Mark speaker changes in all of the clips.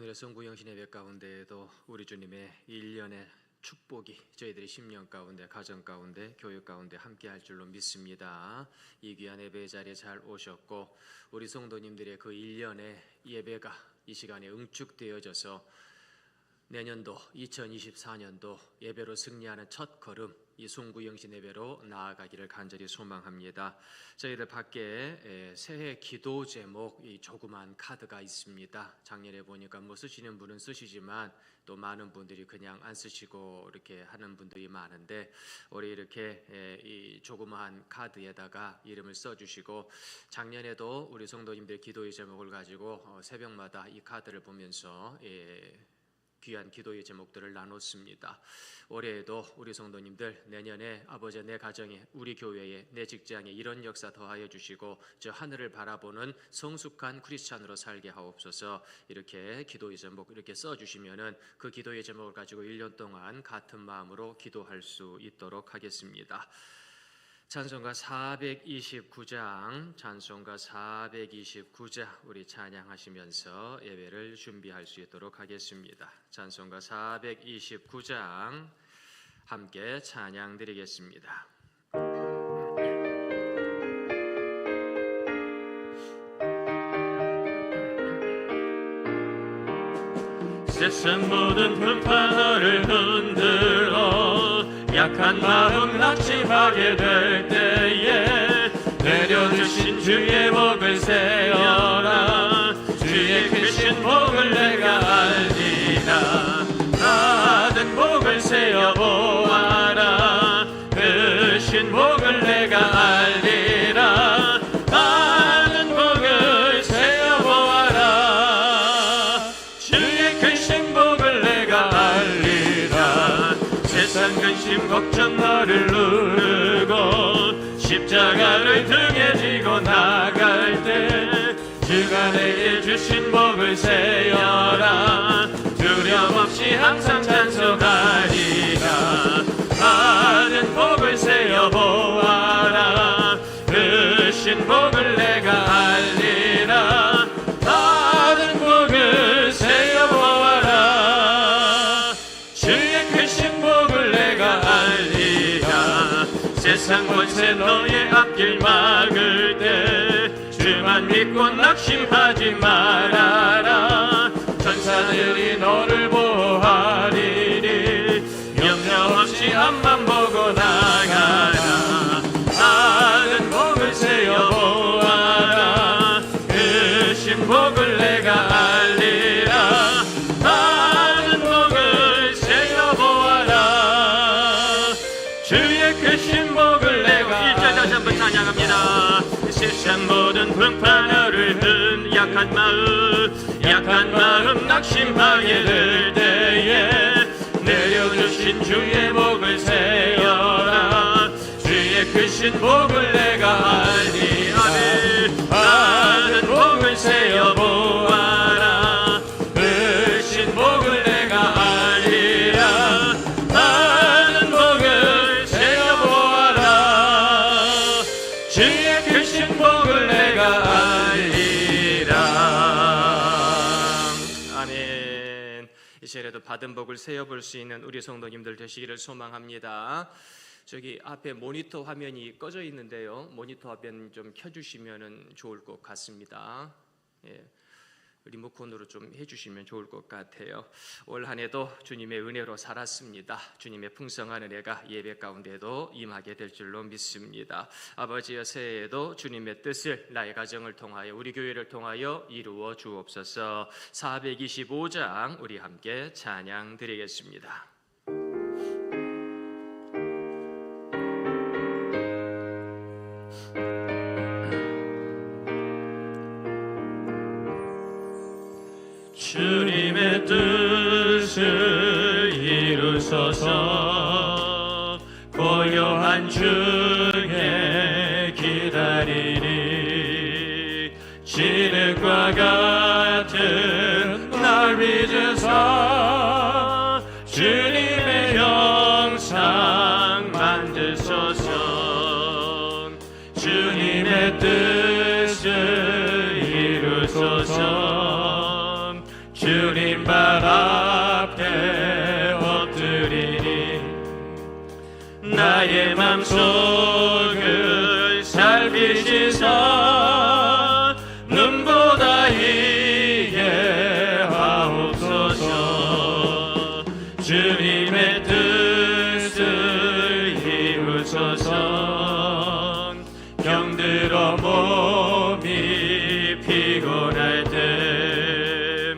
Speaker 1: 오늘의 성구영신 예배 가운데에도 우리 주님의 1년의 축복이 저희들의 10년 가운데, 가정 가운데, 교육 가운데 함께 할 줄로 믿습니다. 이 귀한 예배 자리에 잘 오셨고, 우리 성도님들의 그 1년의 예배가 이 시간에 응축되어져서 내년도 2024년도 예배로 승리하는 첫 걸음, 이 송구영신 예배로 나아가기를 간절히 소망합니다. 저희들 밖에 새해 기도 제목 이 조그만 카드가 있습니다. 작년에 보니까 뭐 쓰시는 분은 쓰시지만 또 많은 분들이 그냥 안 쓰시고 이렇게 하는 분들이 많은데, 올해 이렇게 이 조그마한 카드에다가 이름을 써주시고, 작년에도 우리 성도님들 기도의 제목을 가지고 새벽마다 이 카드를 보면서 귀한 기도의 제목들을 나눴습니다. 올해에도 우리 성도님들 내년에 아버지 내 가정에, 우리 교회에, 내 직장에 이런 역사 더하여 주시고 저 하늘을 바라보는 성숙한 크리스찬으로 살게 하옵소서. 이렇게 기도의 제목 이렇게 써주시면은 그 기도의 제목을 가지고 1년 동안 같은 마음으로 기도할 수 있도록 하겠습니다. 찬송가 429장, 찬송가 429장 우리 찬양하시면서 예배를 준비할 수 있도록 하겠습니다. 찬송가 429장 함께 찬양 드리겠습니다.
Speaker 2: 세상 모든 분파 너를 흔들어 약한 마음 낙심하게 될 때에 내려주신 주의 복을 세어라. 주의 크신 복을 내가 알리라. 받은 복을 세어 보아라. 크신 복을 내가 알리라. 받은 복을 세어 보아라. 주의 크신 복을 내가 알리라. 세상 근심 걱정 너를 누르고 십자가를 등에 지고 나갈 때 주가 내게 주신 복을 세어라. 두려움 없이 항상 찬송하리라. 받은 복을 세어 보아라. 크신 복을 내가 알리라. 받은 복을 세어 보아라. 주의 크신 복을 내가 알리라. 세상 권세 너의 앞길 막을 때 주만 믿고 낙심하지 말아라. 천사들이 너를 보호하리니 염려 없이 앞만 보고 나가라. 받은 복을 세어 보아라. 크신 복을 내가 알리라. 받은 복을 세어 보아라. 주의 크신 복을 내가 1절 다시 한번 찬양합니다. 세상 모든 분파 너를 든 약한 마음 낙심하게 될 때에 내려주신 주의 복을 세어라. 주의 크신 복을 내가 알리라. 받은 복을 세어 보아라. 크신 복을 내가 알리라. 받은 복을 세어 보아라. 주의 크신 복을 내가 알리라.
Speaker 1: 아멘. 이 시간에도 받은 복을 세어볼 수 있는 우리 성도님들 되시기를 소망합니다. 저기 앞에 모니터 화면이 꺼져 있는데요, 모니터 화면 좀 켜주시면 좋을 것 같습니다. 리모컨으로 좀 해주시면 좋을 것 같아요. 올 한해도 주님의 은혜로 살았습니다. 주님의 풍성한 은혜가 예배 가운데도 임하게 될 줄로 믿습니다. 아버지여, 새해에도 주님의 뜻을 나의 가정을 통하여, 우리 교회를 통하여 이루어 주옵소서. 425장 우리 함께 찬양 드리겠습니다.
Speaker 2: 주님의 뜻을 이루소서. 고요한 중에 기다리니 진흙과 같은 날 빚으사 주님의 형상 만드소서. 주님의 뜻을 이루소서. 주님 나의 맘속을 살피시사 눈보다 이해하옵소서. 주님의 뜻을 이루소서. 병들어 몸이 피곤할 때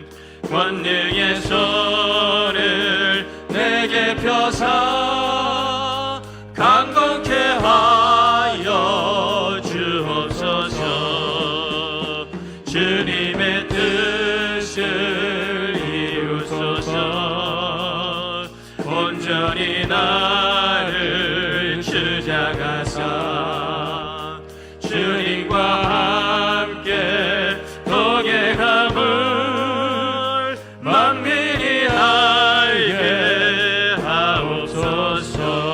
Speaker 2: 권능의 손을 내게 펴사 강건케 하여 주옵소서. 주님의 뜻을 이루소서. 온전히 나를 주장하사 주님과 함께 독에 감을 만민이 알게 하옵소서.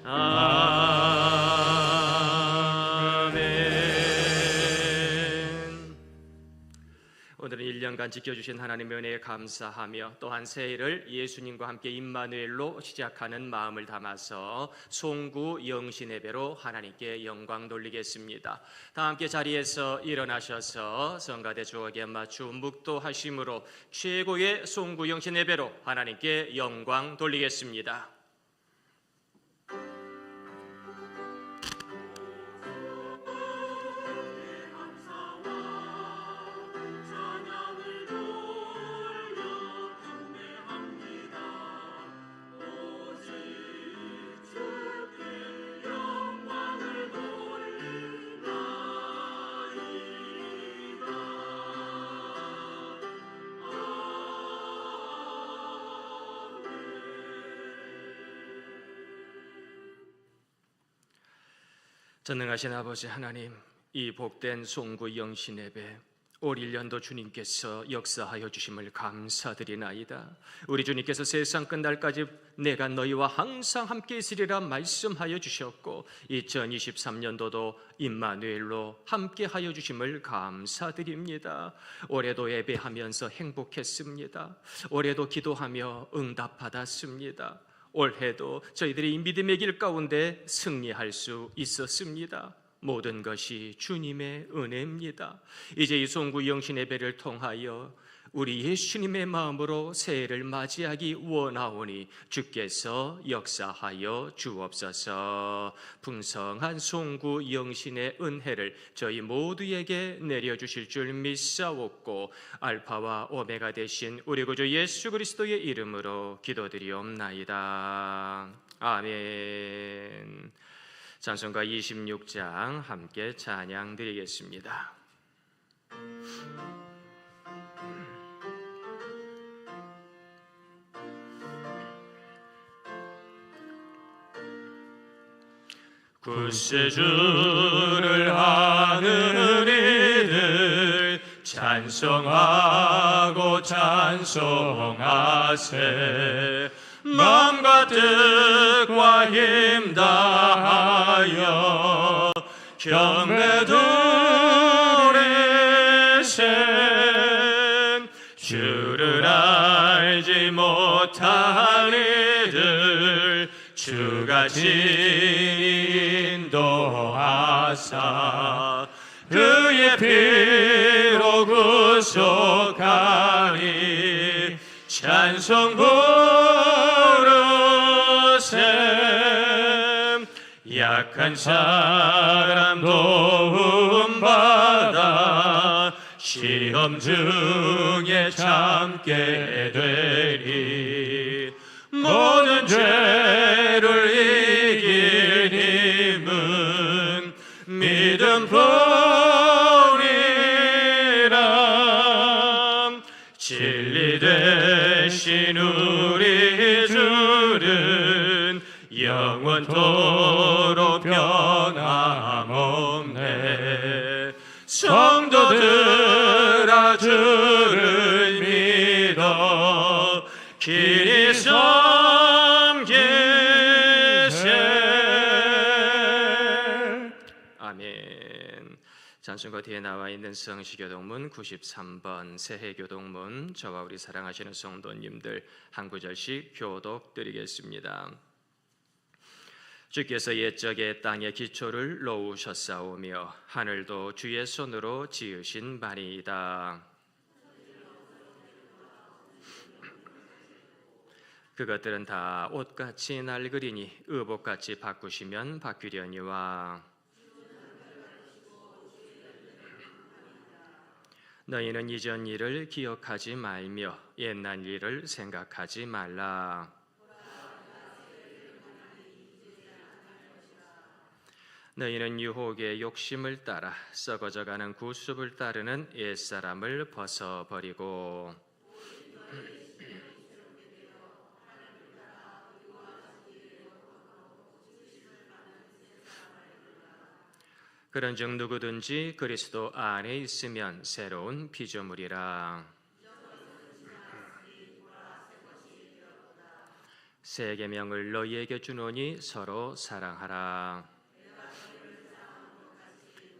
Speaker 2: 아멘. 오늘은 1년간 지켜주신 하나님의 은혜에 감사하며 또한 새해를 예수님과 함께 임마누엘로 시작하는 마음을 담아서 송구 영신 예배로 하나님께 영광 돌리겠습니다. 다 함께 자리에서 일어나셔서 성가대 주옥에 맞추 묵도하심으로 최고의 송구 영신 예배로 하나님께 영광 돌리겠습니다. 전능하신 아버지 하나님, 이 복된 송구 영신 예배 올 1년도 주님께서 역사하여 주심을 감사드리나이다. 우리 주님께서 세상 끝날까지 내가 너희와 항상 함께 있으리라 말씀하여 주셨고 2023년도도 임마누엘로 함께 하여 주심을 감사드립니다. 올해도 예배하면서 행복했습니다. 올해도 기도하며 응답받았습니다. 올해도 저희들이 이 믿음의 길 가운데 승리할 수 있었습니다. 모든 것이 주님의 은혜입니다. 이제 이 송구 영신 예배를 통하여 우리 예수님의 마음으로 새해를 맞이하기 원하오니 주께서 역사하여 주옵소서. 풍성한 송구 영신의 은혜를 저희 모두에게 내려주실 줄 믿사옵고 알파와 오메가 되신 우리 구주 예수 그리스도의 이름으로 기도드리옵나이다. 아멘. 찬송가 26장 함께 찬양 드리겠습니다. 구세주를 아는 이들 찬송하고 찬송하세. 마음과 뜻과 힘 다하여 경배 드리세. 주를 알지 못한 이들 주가 인도하사 그의 피로 구속하니 찬송 부르세. 약한 사람 도움받아 시험 중에 참게 되리. 모든 죄를 이길 힘은 믿음뿐이라. 진리 되신 우리 주는 영원토록 변함없네. 성도들아 주를 믿어 길이 섬기세. 아멘. 찬송가 뒤에 나와 있는 성시교동문 93번 새해교동문 저와 우리 사랑하시는 성도님들 한 구절씩 교독드리겠습니다. 주께서 옛적에 땅의 기초를 놓으셨사오며 하늘도 주의 손으로 지으신 바니이다. 그것들은 다 옷같이 낡으리니 의복같이 바꾸시면 바뀌려니와 너희는 이전 일을 기억하지 말며 옛날 일을 생각하지 말라. 너희는 유혹의 욕심을 따라 썩어져가는 구습을 따르는 옛사람을 벗어버리고 그런즉 누구든지 그리스도 안에 있으면 새로운 피조물이라. 새 계명을 너희에게 주노니 서로 사랑하라.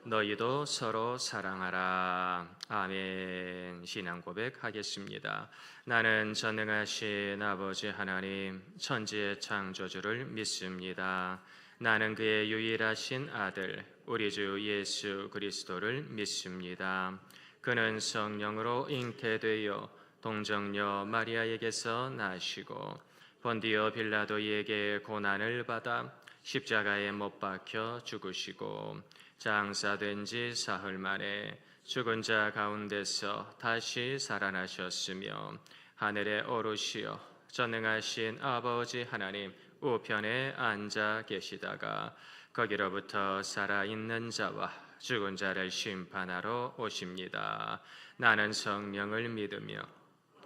Speaker 2: 너희도 서로 사랑하라. 아멘. 신앙 고백하겠습니다. 나는 전능하신 아버지 하나님 천지의 창조주를 믿습니다. 나는 그의 유일하신 아들 우리 주 예수 그리스도를 믿습니다. 그는 성령으로 잉태되어 동정녀 마리아에게서 나시고 본디오 빌라도에게 고난을 받아 십자가에 못 박혀 죽으시고 장사된 지 사흘 만에 죽은 자 가운데서 다시 살아나셨으며 하늘에 오르시어 전능하신 아버지 하나님 우편에 앉아 계시다가 거기로부터 살아있는 자와 죽은 자를 심판하러 오십니다. 나는 성령을 믿으며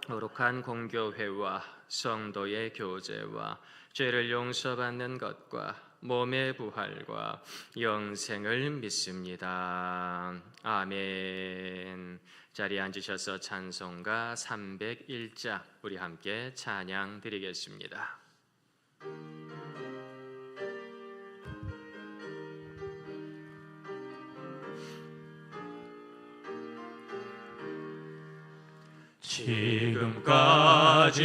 Speaker 2: 거룩한 공교회와 성도의 교제와 죄를 용서받는 것과 몸의 부활과 영생을 믿습니다. 아멘. 자리에 앉으셔서 찬송가 301장 우리 함께 찬양 드리겠습니다.
Speaker 3: 지금까지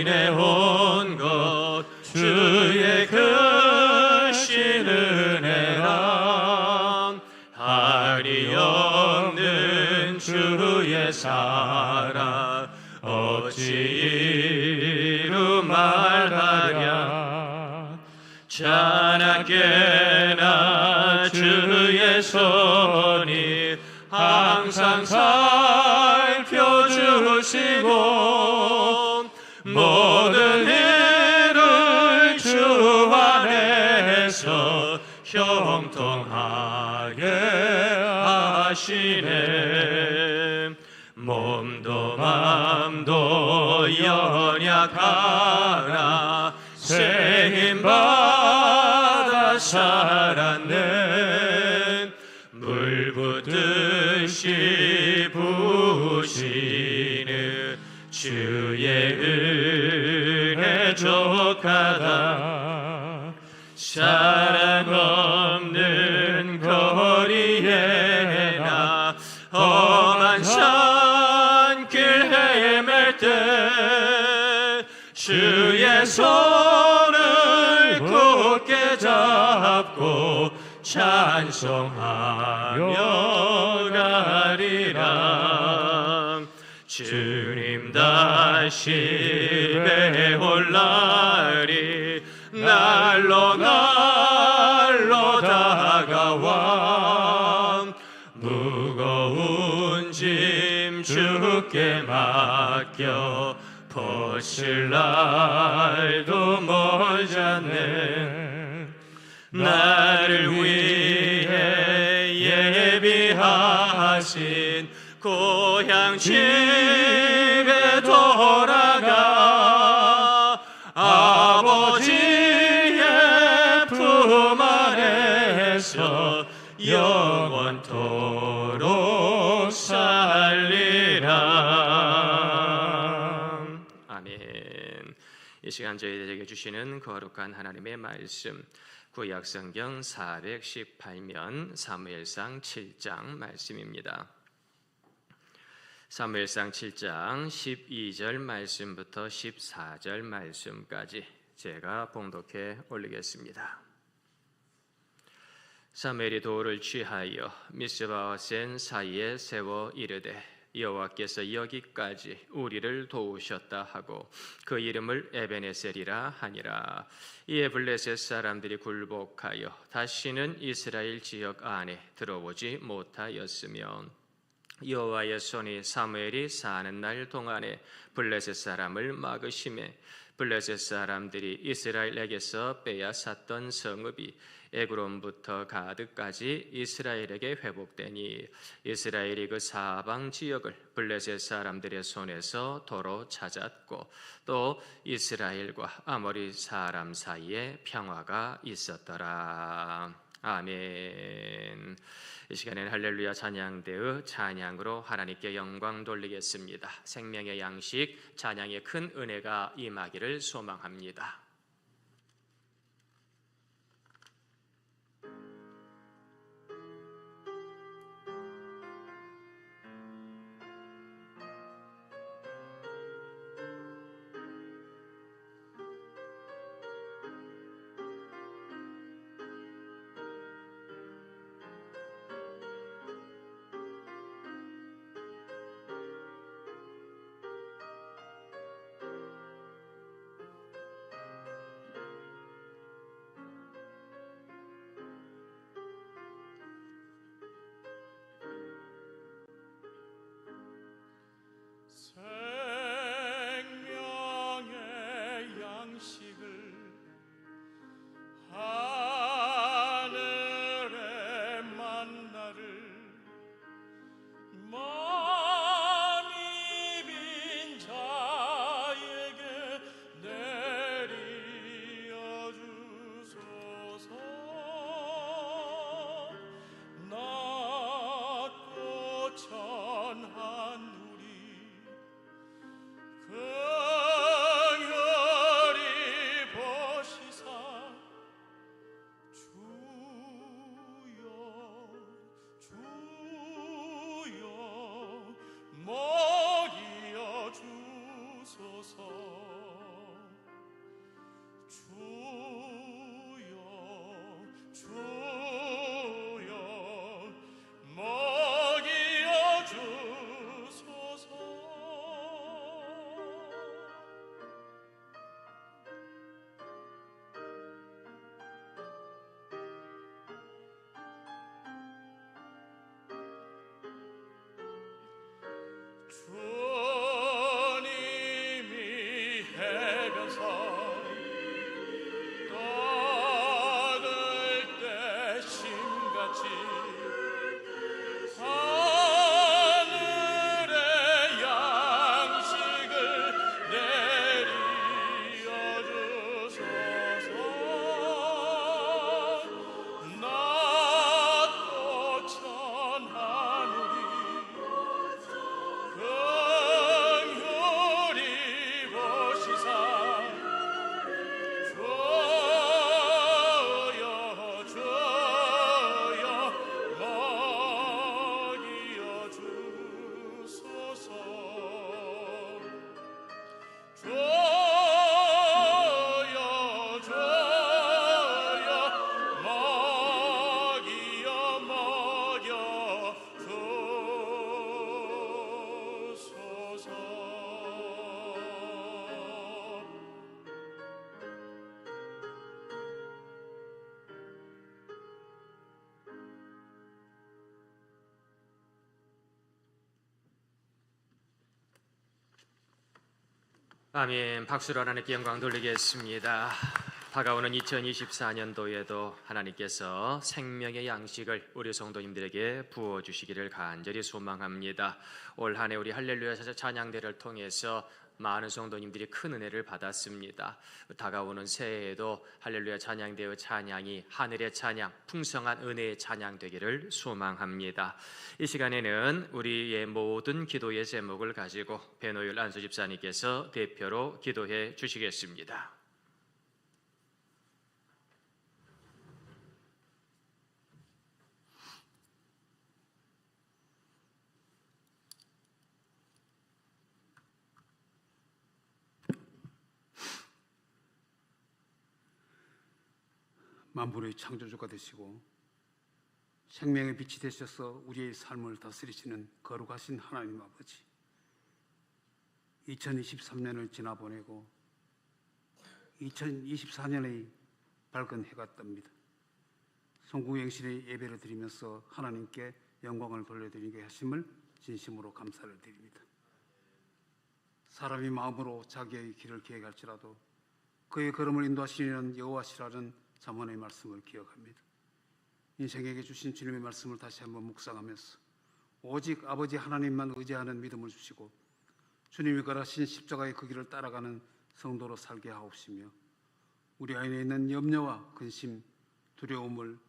Speaker 3: 지내온 것 주의 크신 은혜랑 한이 없는 주의 사랑 어찌 이루 말하랴. 자나깨나 주의 손이 항상 살펴주시고 모든 일을 주 안에서 형통하게 하시네. 몸도 맘도 연약하나 새 힘 받아 살았네. 물 붓듯이 부으시는 주의 은혜 족하다. 사랑 없는 거리에 나 험한 산길 헤맬 때 주의 손을 굳게 잡고 찬송하며 가리라. 주님 다시 배올 날이 날로 날로 다가와 무거운 짐 주께 맡겨 벗을 날도 멀잖네. 나를 위해 예비하신 고향 집에 돌아가 아버지의 품 안에서 영원토록 살리라.
Speaker 2: 아멘. 이 시간 저희들에게 주시는 거룩한 하나님의 말씀, 구약성경 418면 사무엘상 7장 말씀입니다. 사무엘상 7장 12절 말씀부터 14절 말씀까지 제가 봉독해 올리겠습니다. 사무엘이 돌을 취하여 미스바와 센 사이에 세워 이르되 여호와께서 여기까지 우리를 도우셨다 하고 그 이름을 에베네셀이라 하니라. 이에 블레셋 사람들이 굴복하여 다시는 이스라엘 지역 안에 들어오지 못하였으며 여호와의 손이 사무엘이 사는 날 동안에 블레셋 사람을 막으심에 블레셋 사람들이 이스라엘에게서 빼앗았던 성읍이 에그론부터 가드까지 이스라엘에게 회복되니 이스라엘이 그 사방 지역을 블레셋 사람들의 손에서 도로 찾았고 또 이스라엘과 아모리 사람 사이에 평화가 있었더라. 아멘. 이 시간에는 할렐루야 찬양대의 찬양으로 하나님께 영광 돌리겠습니다. 생명의 양식 찬양의 큰 은혜가 임하기를 소망합니다.
Speaker 3: 생명의 양식을 하늘의 만나를 마음이 빈 자에게 내리어 주소서. 낮고 천한 긍휼히 보시사 주여 주여 먹이어 주소서. 주여 주여 먹이어 주소서. 주님이 해변서 떠들 때 심같이 하늘의 양식을 내리어 주소서. 낮고 천하늘이 긍휼히 보시사 주여 주여 먹이어 주소서. 주여 주여 먹여 주소서.
Speaker 2: 아멘. 박수로 하나님께 영광 돌리겠습니다. 다가오는 2024년도에도 하나님께서 생명의 양식을 우리 성도님들에게 부어주시기를 간절히 소망합니다. 올 한 해 우리 할렐루야 찬양대를 통해서 많은 성도님들이 큰 은혜를 받았습니다. 다가오는 새해에도 할렐루야 찬양대의 찬양이 하늘의 찬양, 풍성한 은혜의 찬양 되기를 소망합니다. 이 시간에는 우리의 모든 기도의 제목을 가지고 배노율 안수 집사님께서 대표로 기도해 주시겠습니다.
Speaker 4: 만물의 창조주가 되시고 생명의 빛이 되셔서 우리의 삶을 다스리시는 거룩하신 하나님 아버지, 2023년을 지나보내고 2024년의 밝은 해가 뜹니다. 송구영신의 예배를 드리면서 하나님께 영광을 돌려드리게 하심을 진심으로 감사를 드립니다. 사람이 마음으로 자기의 길을 계획할지라도 그의 걸음을 인도하시는 여호와시라는 잠언의 말씀을 기억합니다. 인생에게 주신 주님의 말씀을 다시 한번 묵상하면서 오직 아버지 하나님만 의지하는 믿음을 주시고 주님이 걸으신 십자가의 그 길을 따라가는 성도로 살게 하옵시며 우리 안에 있는 염려와 근심, 두려움을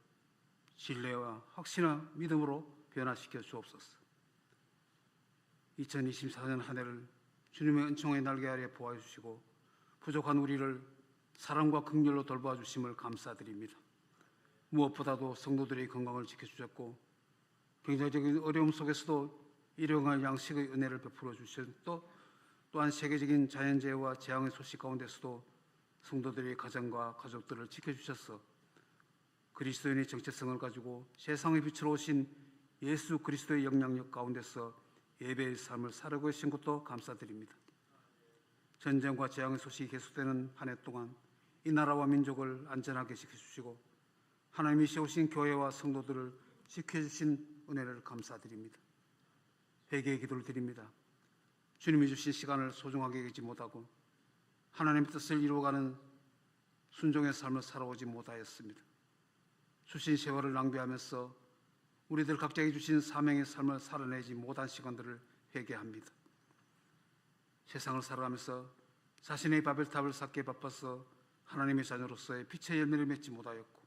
Speaker 4: 신뢰와 확신과 믿음으로 변화시켜 주옵소서. 2024년 한 해를 주님의 은총의 날개 아래 보아주시고 부족한 우리를 사랑과 긍휼로 돌봐 주심을 감사드립니다. 무엇보다도 성도들의 건강을 지켜주셨고 경제적인 어려움 속에서도 일용할 양식의 은혜를 베풀어 주셨고 또한 세계적인 자연재해와 재앙의 소식 가운데서도 성도들의 가정과 가족들을 지켜주셔서 그리스도인의 정체성을 가지고 세상의 빛으로 오신 예수 그리스도의 영향력 가운데서 예배의 삶을 살아가고 계신 것도 감사드립니다. 전쟁과 재앙의 소식이 계속되는 한 해 동안 이 나라와 민족을 안전하게 지켜주시고 하나님이 세우신 교회와 성도들을 지켜주신 은혜를 감사드립니다. 회개의 기도를 드립니다. 주님이 주신 시간을 소중하게 여기지 못하고 하나님의 뜻을 이루어가는 순종의 삶을 살아오지 못하였습니다. 주신 세월을 낭비하면서 우리들 각자에게 주신 사명의 삶을 살아내지 못한 시간들을 회개합니다. 세상을 살아가면서 자신의 바벨탑을 쌓기에 바빠서 하나님의 자녀로서의 빛의 열매를 맺지 못하였고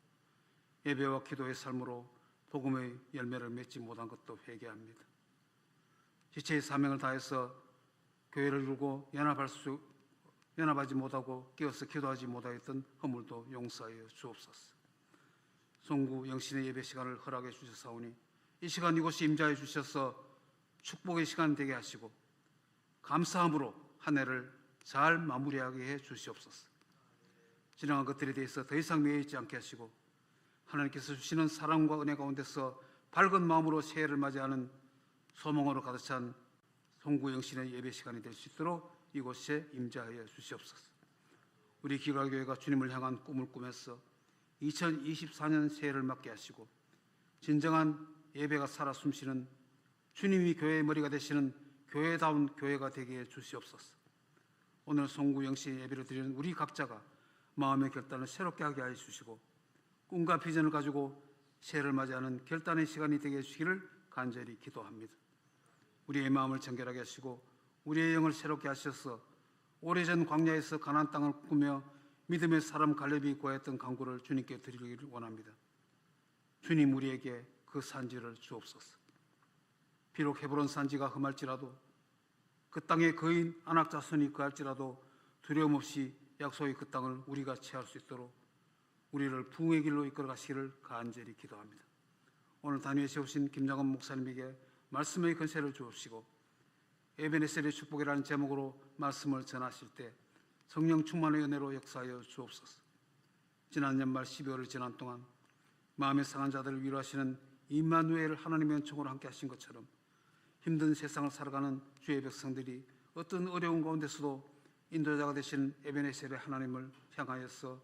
Speaker 4: 예배와 기도의 삶으로 복음의 열매를 맺지 못한 것도 회개합니다. 지체의 사명을 다해서 교회를 이루고 연합하지 못하고 끼어서 기도하지 못하였던 허물도 용서하여 주옵소서. 송구 영신의 예배 시간을 허락해 주셨사오니 이 시간 이곳에 임자해 주셔서 축복의 시간 되게 하시고 감사함으로 한 해를 잘 마무리하게 해 주시옵소서. 지나간 것들에 대해서 더 이상 매여 있지 않게 하시고 하나님께서 주시는 사랑과 은혜 가운데서 밝은 마음으로 새해를 맞이하는 소망으로 가득 찬 송구 영신의 예배 시간이 될 수 있도록 이곳에 임자하여 주시옵소서. 우리 기가교회가 주님을 향한 꿈을 꾸면서 2024년 새해를 맞게 하시고 진정한 예배가 살아 숨쉬는 주님이 교회의 머리가 되시는 교회다운 교회가 되게 해 주시옵소서. 오늘 송구 영신의 예배를 드리는 우리 각자가 마음의 결단을 새롭게 하게 하여 주시고 꿈과 비전을 가지고 새해를 맞이하는 결단의 시간이 되게 해주시기를 간절히 기도합니다. 우리의 마음을 정결하게 하시고 우리의 영을 새롭게 하셔서 오래전 광야에서 가나안 땅을 꾸며 믿음의 사람 갈렙이 구하였던 간구를 주님께 드리기를 원합니다. 주님 우리에게 그 산지를 주옵소서. 비록 헤브론 산지가 험할지라도 그 땅에 거인 안악 자손이 거할지라도 두려움 없이 약속의 그 땅을 우리가 취할 수 있도록 우리를 부흥의 길로 이끌어 가시기를 간절히 기도합니다. 오늘 단위에 세우신 김장원 목사님에게 말씀의 권세를 주옵시고 에베네셀의 축복이라는 제목으로 말씀을 전하실 때 성령 충만의 은혜로 역사하여 주옵소서. 지난 연말 12월을 지난 동안 마음의 상한 자들을 위로하시는 임마누엘 하나님의 은총으로 함께 하신 것처럼 힘든 세상을 살아가는 주의 백성들이 어떤 어려운 가운데서도 인도자가 되신 에베네셀의 하나님을 향하여서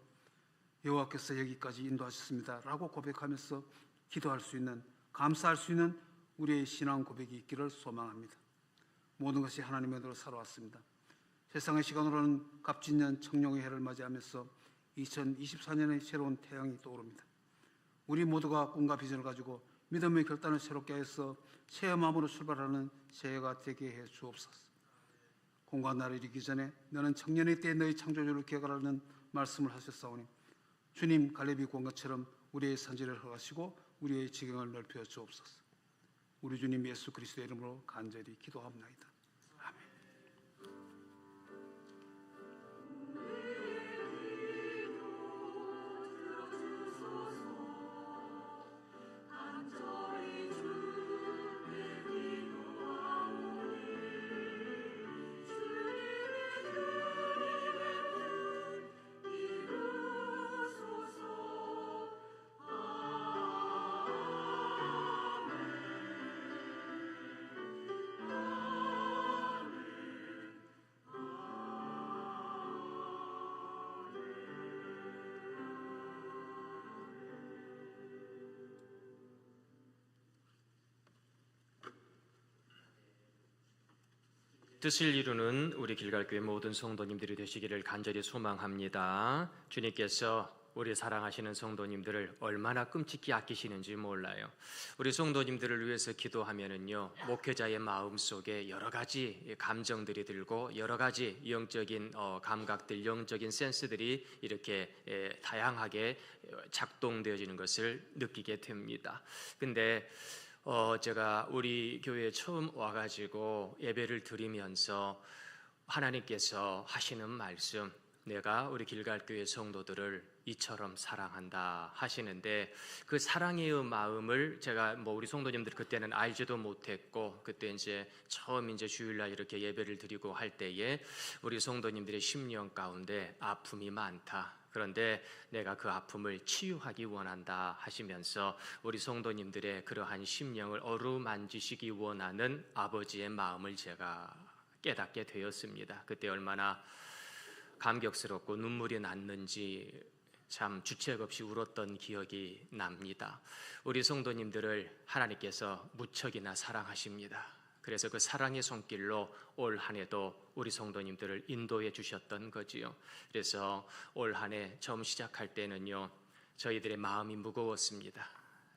Speaker 4: 여호와께서 여기까지 인도하셨습니다 라고 고백하면서 기도할 수 있는, 감사할 수 있는 우리의 신앙 고백이 있기를 소망합니다. 모든 것이 하나님의 은혜로 살아왔습니다. 세상의 시간으로는 갑진년 청룡의 해를 맞이하면서 2024년의 새로운 태양이 떠오릅니다. 우리 모두가 꿈과 비전을 가지고 믿음의 결단을 새롭게 해서 새 마음으로 출발하는 새해가 되게 해 주옵소서. 공과 나를 이루기 전에 너는 청년의 때 너의 창조주를 기억하라는 말씀을 하셨사오니 주님 갈렙이 구한 것처럼 우리의 산지를 허가하시고 우리의 지경을 넓혀 주옵소서. 우리 주님 예수 그리스도의 이름으로 간절히 기도합나이다. 아멘.
Speaker 2: 뜻을 이루는 우리 길갈교회 모든 성도님들이 되시기를 간절히 소망합니다. 주님께서 우리 사랑하시는 성도님들을 얼마나 끔찍히 아끼시는지 몰라요. 우리 성도님들을 위해서 기도하면은요, 목회자의 마음 속에 여러 가지 감정들이 들고 여러 가지 영적인 감각들, 영적인 센스들이 이렇게 다양하게 작동되어지는 것을 느끼게 됩니다. 근데 제가 우리 교회에 처음 와가지고 예배를 드리면서 하나님께서 하시는 말씀, 내가 우리 길갈교회 성도들을 이처럼 사랑한다 하시는데, 그 사랑의 마음을 제가 우리 성도님들 그때는 알지도 못했고, 그때 이제 처음 주일날 이렇게 예배를 드리고 할 때에 우리 성도님들의 심령 가운데 아픔이 많다. 그런데 내가 그 아픔을 치유하기 원한다 하시면서 우리 성도님들의 그러한 심령을 어루만지시기 원하는 아버지의 마음을 제가 깨닫게 되었습니다. 그때 얼마나 감격스럽고 눈물이 났는지 참 주책 없이 울었던 기억이 납니다. 우리 성도님들을 하나님께서 무척이나 사랑하십니다. 그래서 그 사랑의 손길로 올 한 해도 우리 성도님들을 인도해 주셨던 거지요. 그래서 올 한 해 처음 시작할 때는요, 저희들의 마음이 무거웠습니다.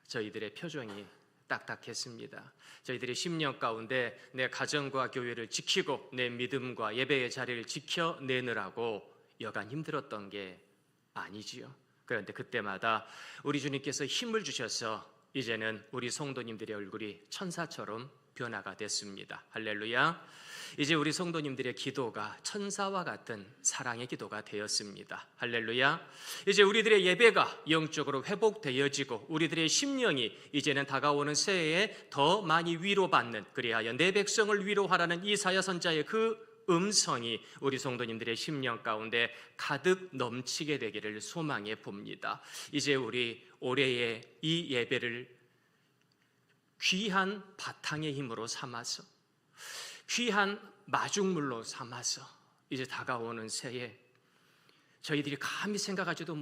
Speaker 2: 저희들의 표정이 딱딱했습니다. 저희들의 심령 가운데 내 가정과 교회를 지키고 내 믿음과 예배의 자리를 지켜내느라고 여간 힘들었던 게 아니지요. 그런데 그때마다 우리 주님께서 힘을 주셔서 이제는 우리 성도님들의 얼굴이 천사처럼 변화가 됐습니다. 할렐루야. 이제 우리 성도님들의 기도가 천사와 같은 사랑의 기도가 되었습니다. 할렐루야. 이제 우리들의 예배가 영적으로 회복되어지고 우리들의 심령이 이제는 다가오는 새해에 더 많이 위로받는, 그리하여 내 백성을 위로하라는 이사야 선자의 그 음성이 우리 성도님들의 심령 가운데 가득 넘치게 되기를 소망해 봅니다. 이제 우리 올해의 이 예배를 귀한 바탕의 힘으로 삼아서, 귀한 마중물로 삼아서 이제 다가오는 새해 저희들이 감히 생각하지도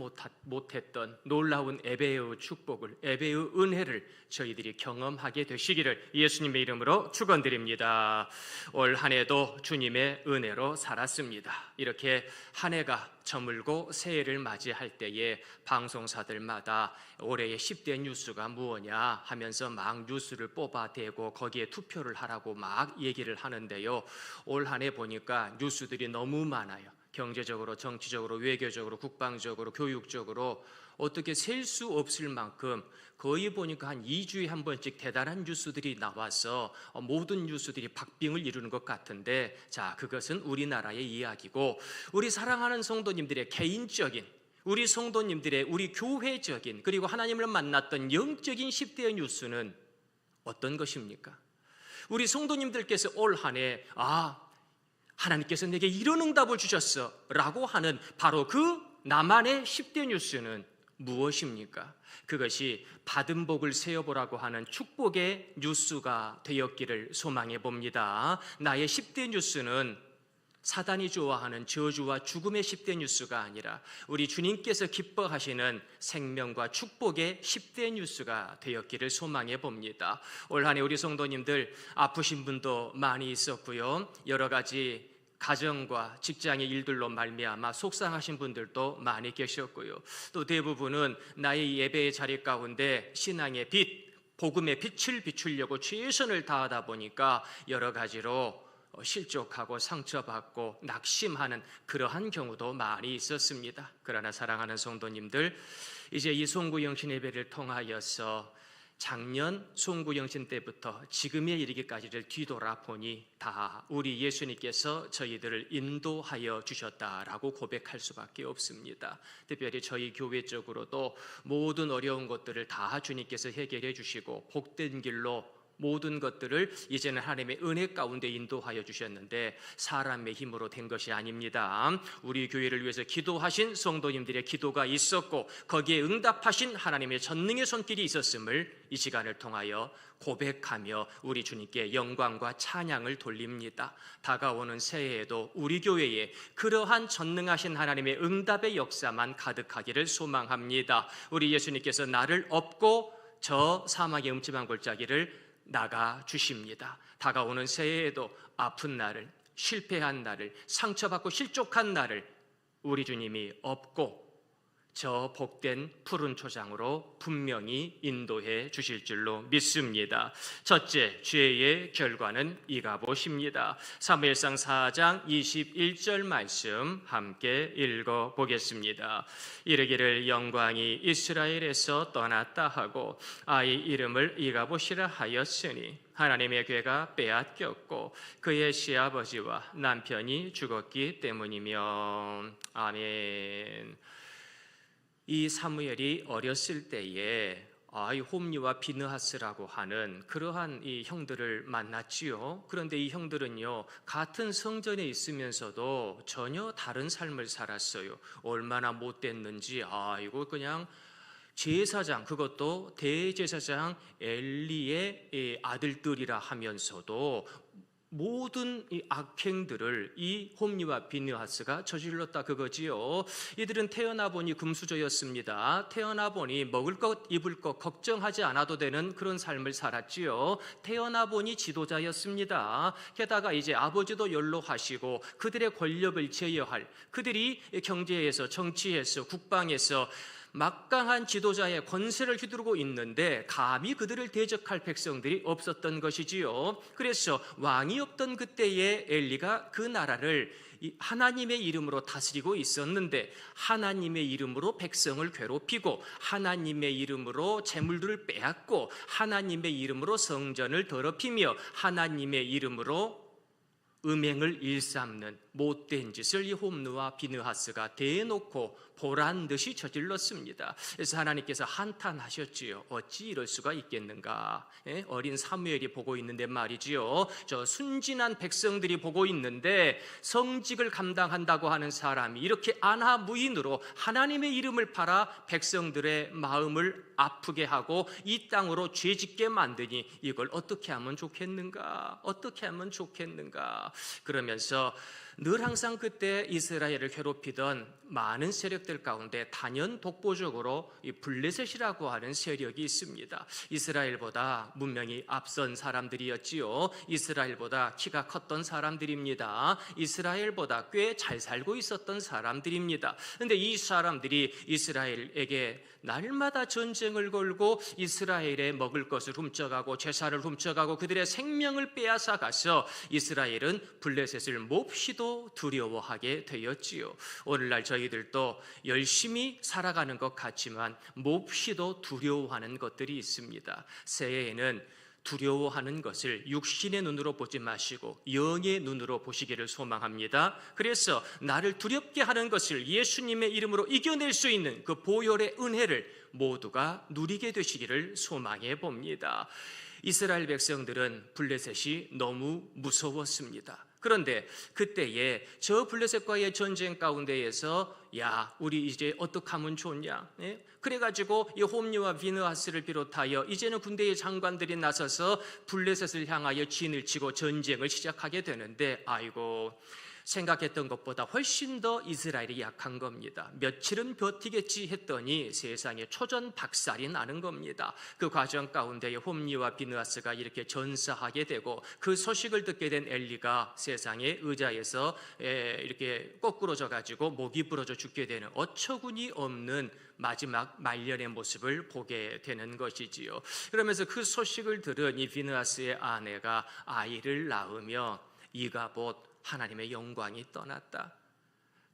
Speaker 2: 못했던 놀라운 예배의 축복을, 예배의 은혜를 저희들이 경험하게 되시기를 예수님의 이름으로 축원드립니다. 올 한 해도 주님의 은혜로 살았습니다. 이렇게 한 해가 저물고 새해를 맞이할 때에 방송사들마다 올해의 10대 뉴스가 무엇냐 하면서 막 뉴스를 뽑아대고 거기에 투표를 하라고 막 얘기를 하는데요, 올 한 해 보니까 뉴스들이 너무 많아요. 경제적으로, 정치적으로, 외교적으로, 국방적으로, 교육적으로 어떻게 셀 수 없을 만큼 거의 보니까 한 2주에 한 번씩 대단한 뉴스들이 나와서 모든 뉴스들이 박빙을 이루는 것 같은데, 자, 그것은 우리나라의 이야기고 우리 사랑하는 성도님들의 개인적인, 우리 성도님들의, 우리 교회적인, 그리고 하나님을 만났던 영적인 10대의 뉴스는 어떤 것입니까? 우리 성도님들께서 올 한 해 하나님께서 내게 이런 응답을 주셨어 라고 하는 바로 그 나만의 10대 뉴스는 무엇입니까? 그것이 받은 복을 세어보라고 하는 축복의 뉴스가 되었기를 소망해 봅니다. 나의 10대 뉴스는 사단이 좋아하는 저주와 죽음의 10대 뉴스가 아니라 우리 주님께서 기뻐하시는 생명과 축복의 10대 뉴스가 되었기를 소망해 봅니다. 올 한 해 우리 성도님들 아프신 분도 많이 있었고요, 여러 가지 가정과 직장의 일들로 말미암아 속상하신 분들도 많이 계셨고요. 또 대부분은 나의 예배의 자리 가운데 신앙의 빛, 복음의 빛을 비추려고 최선을 다하다 보니까 여러 가지로 실족하고 상처받고 낙심하는 그러한 경우도 많이 있었습니다. 그러나 사랑하는 성도님들, 이제 이 송구영신 예배를 통하여서 작년 송구영신 때부터 지금에 이르기까지를 뒤돌아보니 다 우리 예수님께서 저희들을 인도하여 주셨다라고 고백할 수밖에 없습니다. 특별히 저희 교회 쪽으로도 모든 어려운 것들을 다 주님께서 해결해 주시고 복된 길로 모든 것들을 이제는 하나님의 은혜 가운데 인도하여 주셨는데 사람의 힘으로 된 것이 아닙니다. 우리 교회를 위해서 기도하신 성도님들의 기도가 있었고 거기에 응답하신 하나님의 전능의 손길이 있었음을 이 시간을 통하여 고백하며 우리 주님께 영광과 찬양을 돌립니다. 다가오는 새해에도 우리 교회에 그러한 전능하신 하나님의 응답의 역사만 가득하기를 소망합니다. 우리 예수님께서 나를 업고 저 사막의 음침한 골짜기를 나가 주십니다. 다가오는 새해에도 아픈 날을, 실패한 날을, 상처받고 실족한 날을 우리 주님이 업고 저 복된 푸른 초장으로 분명히 인도해 주실 줄로 믿습니다. 첫째, 죄의 결과는 이가 보십니다. 사무엘상 4장 21절 말씀 함께 읽어보겠습니다. 이르기를 영광이 이스라엘에서 떠났다 하고 아이 이름을 이가보시라 하였으니 하나님의 괴가 빼앗겼고 그의 시아버지와 남편이 죽었기 때문이며. 아멘. 이 사무엘이 어렸을 때에 이 홈리와 비느하스라고 하는 그러한 이 형들을 만났지요. 그런데 이 형들은요, 같은 성전에 있으면서도 전혀 다른 삶을 살았어요. 얼마나 못됐는지 이거 그냥 제사장, 그것도 대제사장 엘리의 아들들이라 하면서도 모든 이 악행들을 이 홈리와 비느하스가 저질렀다 그거지요. 이들은 태어나 보니 금수저였습니다. 태어나 보니 먹을 것 입을 것 걱정하지 않아도 되는 그런 삶을 살았지요. 태어나 보니 지도자였습니다. 게다가 이제 아버지도 연로하시고 그들의 권력을 제어할, 그들이 경제에서 정치에서 국방에서 막강한 지도자의 권세를 휘두르고 있는데 감히 그들을 대적할 백성들이 없었던 것이지요. 그래서 왕이 없던 그때에 엘리가 그 나라를 하나님의 이름으로 다스리고 있었는데 하나님의 이름으로 백성을 괴롭히고 하나님의 이름으로 재물들을 빼앗고 하나님의 이름으로 성전을 더럽히며 하나님의 이름으로 음행을 일삼는 못된 짓을 이 홈리와 비느하스가 대놓고 보란 듯이 저질렀습니다. 그래서 하나님께서 한탄하셨지요. 어찌 이럴 수가 있겠는가? 어린 사무엘이 보고 있는데 말이지요. 저 순진한 백성들이 보고 있는데 성직을 감당한다고 하는 사람이 이렇게 안하무인으로 하나님의 이름을 팔아 백성들의 마음을 아프게 하고 이 땅으로 죄짓게 만드니 이걸 어떻게 하면 좋겠는가? 어떻게 하면 좋겠는가? 그러면서 늘 항상 그때 이스라엘을 괴롭히던 많은 세력들 가운데 단연 독보적으로 이 블레셋이라고 하는 세력이 있습니다. 이스라엘보다 문명이 앞선 사람들이었지요. 이스라엘보다 키가 컸던 사람들입니다. 이스라엘보다 꽤 잘 살고 있었던 사람들입니다. 그런데 이 사람들이 이스라엘에게 날마다 전쟁을 걸고 이스라엘의 먹을 것을 훔쳐가고 제사를 훔쳐가고 그들의 생명을 빼앗아 가서 이스라엘은 블레셋을 몹시도 두려워하게 되었지요. 오늘날 저희들도 열심히 살아가는 것 같지만 몹시도 두려워하는 것들이 있습니다. 새해에는 두려워하는 것을 육신의 눈으로 보지 마시고 영의 눈으로 보시기를 소망합니다. 그래서 나를 두렵게 하는 것을 예수님의 이름으로 이겨낼 수 있는 그 보혈의 은혜를 모두가 누리게 되시기를 소망해 봅니다. 이스라엘 백성들은 블레셋이 너무 무서웠습니다. 그런데 그때에 저 블레셋과의 전쟁 가운데에서 우리 이제 어떻게 하면 좋냐? 그래가지고 이 홈리와 비느하스를 비롯하여 이제는 군대의 장관들이 나서서 블레셋을 향하여 진을 치고 전쟁을 시작하게 되는데 생각했던 것보다 훨씬 더 이스라엘이 약한 겁니다. 며칠은 버티겠지 했더니 세상에 초전박살이 나는 겁니다. 그 과정 가운데에 홈리와 비느하스가 이렇게 전사하게 되고 그 소식을 듣게 된 엘리가 세상에 의자에서 이렇게 거꾸러져 가지고 목이 부러져 죽게 되는 어처구니 없는 마지막 말년의 모습을 보게 되는 것이지요. 그러면서 그 소식을 들은 이 비느하스의 아내가 아이를 낳으며 이가 곧 하나님의 영광이 떠났다.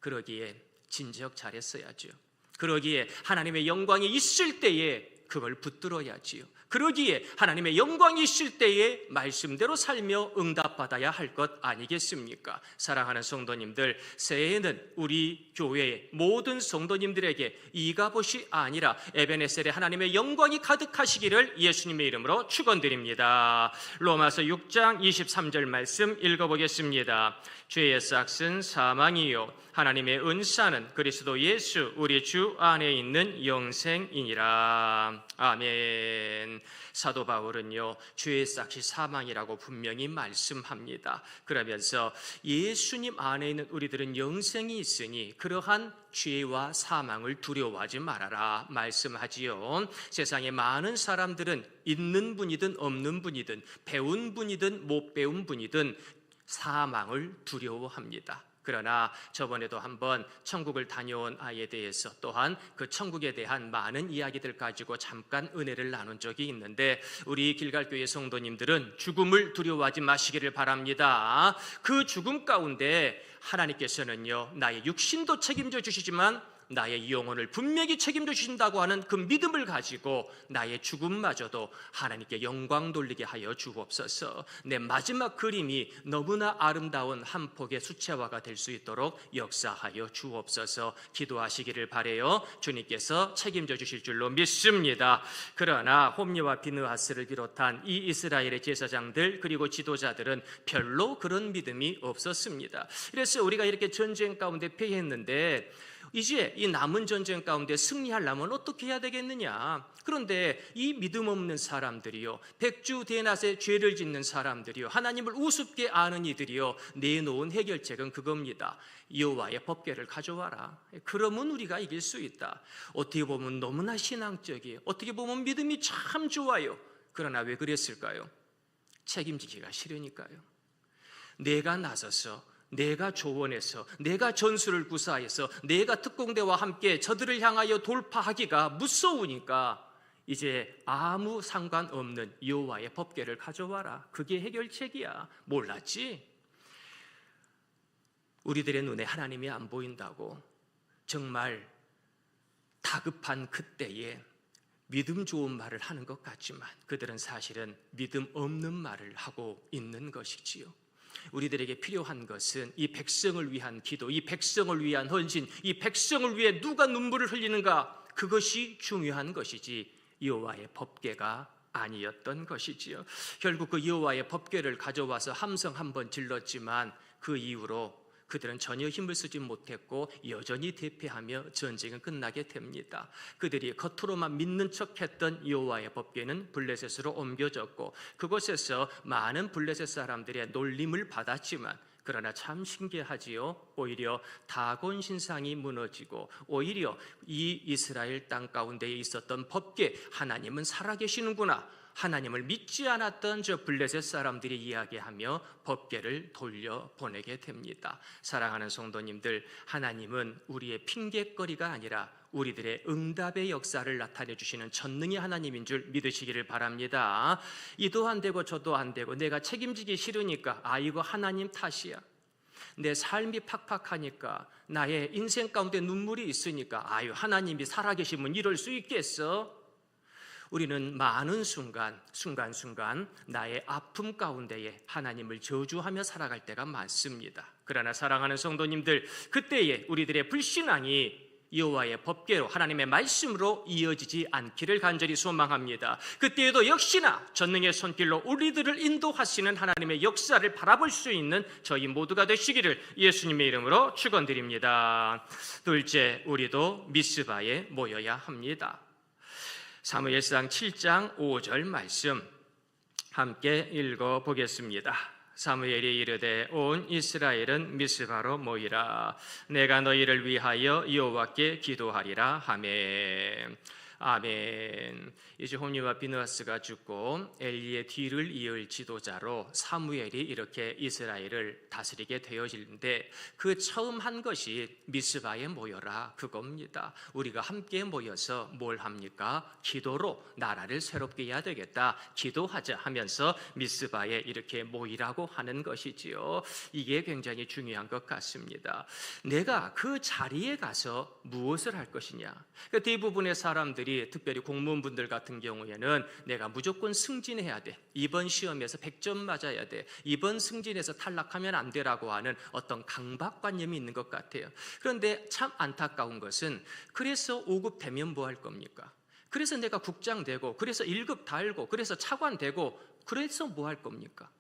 Speaker 2: 그러기에 진즉 잘했어야죠. 그러기에 하나님의 영광이 있을 때에 그걸 붙들어야지요. 그러기에 하나님의 영광이 있을 때에 말씀대로 살며 응답받아야 할 것 아니겠습니까? 사랑하는 성도님들, 새해에는 우리 교회의 모든 성도님들에게 이가봇이 아니라 에베네셀의 하나님의 영광이 가득하시기를 예수님의 이름으로 축원드립니다. 로마서 6장 23절 말씀 읽어보겠습니다. 죄의 싹은 사망이요 하나님의 은사는 그리스도 예수 우리 주 안에 있는 영생이니라. 아멘. 사도 바울은요, 죄의 싹이 사망이라고 분명히 말씀합니다. 그러면서 예수님 안에 있는 우리들은 영생이 있으니 그러한 죄와 사망을 두려워하지 말아라 말씀하지요. 세상에 많은 사람들은 있는 분이든 없는 분이든 배운 분이든 못 배운 분이든 사망을 두려워합니다. 그러나 저번에도 한번 천국을 다녀온 아이에 대해서 또한 그 천국에 대한 많은 이야기들 가지고 잠깐 은혜를 나눈 적이 있는데 우리 길갈교회 성도님들은 죽음을 두려워하지 마시기를 바랍니다. 그 죽음 가운데 하나님께서는요, 나의 육신도 책임져 주시지만 나의 영혼을 분명히 책임져 주신다고 하는 그 믿음을 가지고 나의 죽음마저도 하나님께 영광 돌리게 하여 주옵소서. 내 마지막 그림이 너무나 아름다운 한 폭의 수채화가 될 수 있도록 역사하여 주옵소서. 기도하시기를 바라요. 주님께서 책임져 주실 줄로 믿습니다. 그러나 홈리와 비느하스를 비롯한 이 이스라엘의 제사장들 그리고 지도자들은 별로 그런 믿음이 없었습니다. 그래서 우리가 이렇게 전쟁 가운데 패했는데 이제 이 남은 전쟁 가운데 승리하려면 어떻게 해야 되겠느냐? 그런데 이 믿음 없는 사람들이요, 백주대낮에 죄를 짓는 사람들이요, 하나님을 우습게 아는 이들이요, 내놓은 해결책은 그겁니다. 여호와의 법궤를 가져와라. 그러면 우리가 이길 수 있다. 어떻게 보면 너무나 신앙적이에요. 어떻게 보면 믿음이 참 좋아요. 그러나 왜 그랬을까요? 책임지기가 싫으니까요. 내가 나서서, 내가 조언해서, 내가 전술을 구사해서, 내가 특공대와 함께 저들을 향하여 돌파하기가 무서우니까 이제 아무 상관없는 여호와의 법궤를 가져와라. 그게 해결책이야. 몰랐지? 우리들의 눈에 하나님이 안 보인다고 정말 다급한 그때에 믿음 좋은 말을 하는 것 같지만 그들은 사실은 믿음 없는 말을 하고 있는 것이지요. 우리들에게 필요한 것은 이 백성을 위한 기도, 이 백성을 위한 헌신, 이 백성을 위해 누가 눈물을 흘리는가, 그것이 중요한 것이지 여호와의 법궤가 아니었던 것이지요. 결국 그 여호와의 법궤를 가져와서 함성 한번 질렀지만 그 이후로 그들은 전혀 힘을 쓰지 못했고 여전히 대패하며 전쟁은 끝나게 됩니다. 그들이 겉으로만 믿는 척했던 여호와의 법궤는 블레셋으로 옮겨졌고 그곳에서 많은 블레셋 사람들의 놀림을 받았지만 그러나 참 신기하지요. 오히려 다곤 신상이 무너지고 오히려 이 이스라엘 땅 가운데에 있었던 법궤, 하나님은 살아계시는구나, 하나님을 믿지 않았던 저 블레셋 사람들이 이야기하며 법궤를 돌려보내게 됩니다. 사랑하는 성도님들, 하나님은 우리의 핑계거리가 아니라 우리들의 응답의 역사를 나타내 주시는 전능의 하나님인 줄 믿으시기를 바랍니다. 이도 안 되고 저도 안 되고 내가 책임지기 싫으니까 이거 하나님 탓이야. 내 삶이 팍팍하니까, 나의 인생 가운데 눈물이 있으니까 하나님이 살아계시면 이럴 수 있겠어? 우리는 많은 순간순간 나의 아픔 가운데에 하나님을 저주하며 살아갈 때가 많습니다. 그러나 사랑하는 성도님들, 그때에 우리들의 불신앙이 여호와의 법궤로, 하나님의 말씀으로 이어지지 않기를 간절히 소망합니다. 그때에도 역시나 전능의 손길로 우리들을 인도하시는 하나님의 역사를 바라볼 수 있는 저희 모두가 되시기를 예수님의 이름으로 축원드립니다. 둘째, 우리도 미스바에 모여야 합니다. 사무엘상 7장 5절 말씀 함께 읽어보겠습니다. 사무엘이 이르되 온 이스라엘은 미스바로 모이라. 내가 너희를 위하여 여호와께 기도하리라 하매. 아멘. 이제 호니와 비느하스가 죽고 엘리의 뒤를 이을 지도자로 사무엘이 이렇게 이스라엘을 다스리게 되어지는데 그 처음 한 것이 미스바에 모여라 그겁니다. 우리가 함께 모여서 뭘 합니까? 기도로 나라를 새롭게 해야 되겠다. 기도하자 하면서 미스바에 이렇게 모이라고 하는 것이지요. 이게 굉장히 중요한 것 같습니다. 내가 그 자리에 가서 무엇을 할 것이냐. 대부분의 사람들이 특별히 공무원분들 같은 경우에는 내가 무조건 승진해야 돼. 이번 시험에서 100점 맞아야 돼. 이번 승진에서 탈락하면 안 되라고 하는 어떤 강박관념이 있는 것 같아요. 그런데 참 안타까운 것은 그래서 5급 되면 뭐 할 겁니까? 그래서 내가 국장 되고 그래서 1급 달고 그래서 차관 되고 그래서 뭐 할 겁니까?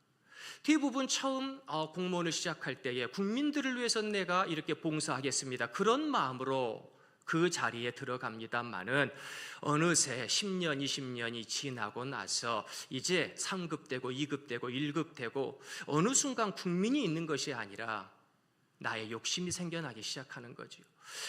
Speaker 2: 대부분 처음 공무원을 시작할 때에 국민들을 위해서 내가 이렇게 봉사하겠습니다. 그런 마음으로 그 자리에 들어갑니다만은 어느새 10년, 20년이 지나고 나서 이제 3급 되고 2급 되고 1급 되고 어느 순간 국민이 있는 것이 아니라 나의 욕심이 생겨나기 시작하는 거죠.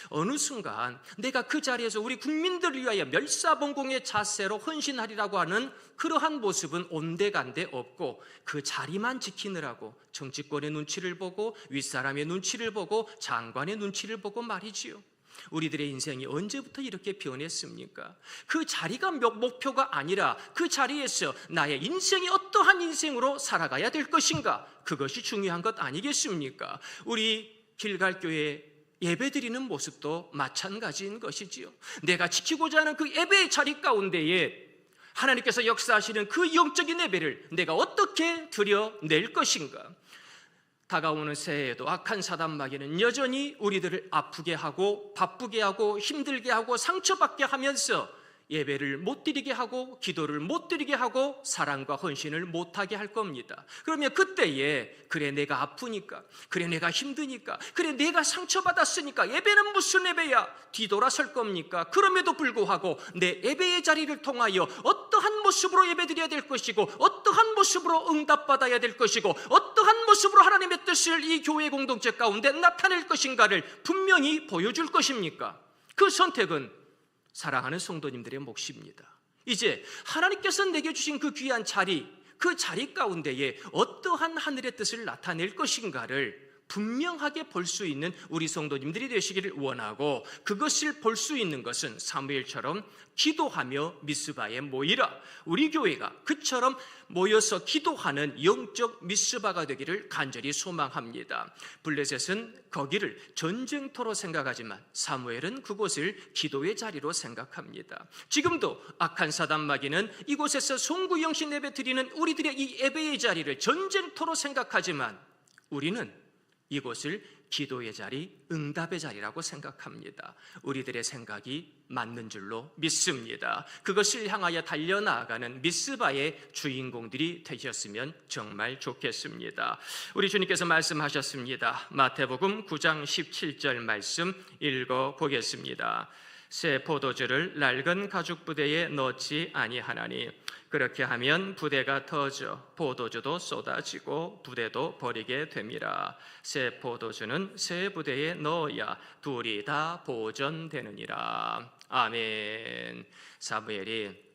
Speaker 2: 어느 순간 내가 그 자리에서 우리 국민들을 위하여 멸사봉공의 자세로 헌신하리라고 하는 그러한 모습은 온데간데 없고 그 자리만 지키느라고 정치권의 눈치를 보고 윗사람의 눈치를 보고 장관의 눈치를 보고 말이지요. 우리들의 인생이 언제부터 이렇게 변했습니까? 그 자리가 목표가 아니라 그 자리에서 나의 인생이 어떠한 인생으로 살아가야 될 것인가? 그것이 중요한 것 아니겠습니까? 우리 길갈교회 예배드리는 모습도 마찬가지인 것이지요. 내가 지키고자 하는 그 예배의 자리 가운데에 하나님께서 역사하시는 그 영적인 예배를 내가 어떻게 드려낼 것인가? 다가오는 새해에도 악한 사단 마귀는 여전히 우리들을 아프게 하고 바쁘게 하고 힘들게 하고 상처받게 하면서 예배를 못 드리게 하고 기도를 못 드리게 하고 사랑과 헌신을 못하게 할 겁니다. 그러면 그때에 그래 내가 아프니까, 그래 내가 힘드니까, 그래 내가 상처받았으니까 예배는 무슨 예배야? 뒤돌아설 겁니까? 그럼에도 불구하고 내 예배의 자리를 통하여 어떠한 모습으로 예배드려야 될 것이고 어떠한 모습으로 응답받아야 될 것이고 어떠한 모습으로 하나님의 뜻을 이 교회 공동체 가운데 나타낼 것인가를 분명히 보여줄 것입니까? 그 선택은 사랑하는 성도님들의 몫입니다. 이제 하나님께서 내게 주신 그 귀한 자리, 그 자리 가운데에 어떠한 하늘의 뜻을 나타낼 것인가를 분명하게 볼 수 있는 우리 성도님들이 되시기를 원하고, 그것을 볼 수 있는 것은 사무엘처럼 기도하며 미스바에 모이라, 우리 교회가 그처럼 모여서 기도하는 영적 미스바가 되기를 간절히 소망합니다. 블레셋은 거기를 전쟁터로 생각하지만 사무엘은 그곳을 기도의 자리로 생각합니다. 지금도 악한 사단 마귀는 이곳에서 송구영신 예배 드리는 우리들의 이 예배의 자리를 전쟁터로 생각하지만 우리는 이곳을 기도의 자리, 응답의 자리라고 생각합니다. 우리들의 생각이 맞는 줄로 믿습니다. 그것을 향하여 달려나가는 미스바의 주인공들이 되셨으면 정말 좋겠습니다. 우리 주님께서 말씀하셨습니다. 마태복음 9장 17절 말씀 읽어보겠습니다. 새 포도주를 낡은 가죽 부대에 넣지 아니하나니 그렇게 하면 부대가 터져 포도주도 쏟아지고 부대도 버리게 됨이라. 새 포도주는 새 부대에 넣어야 둘이 다 보존되느니라. 아멘. 사무엘이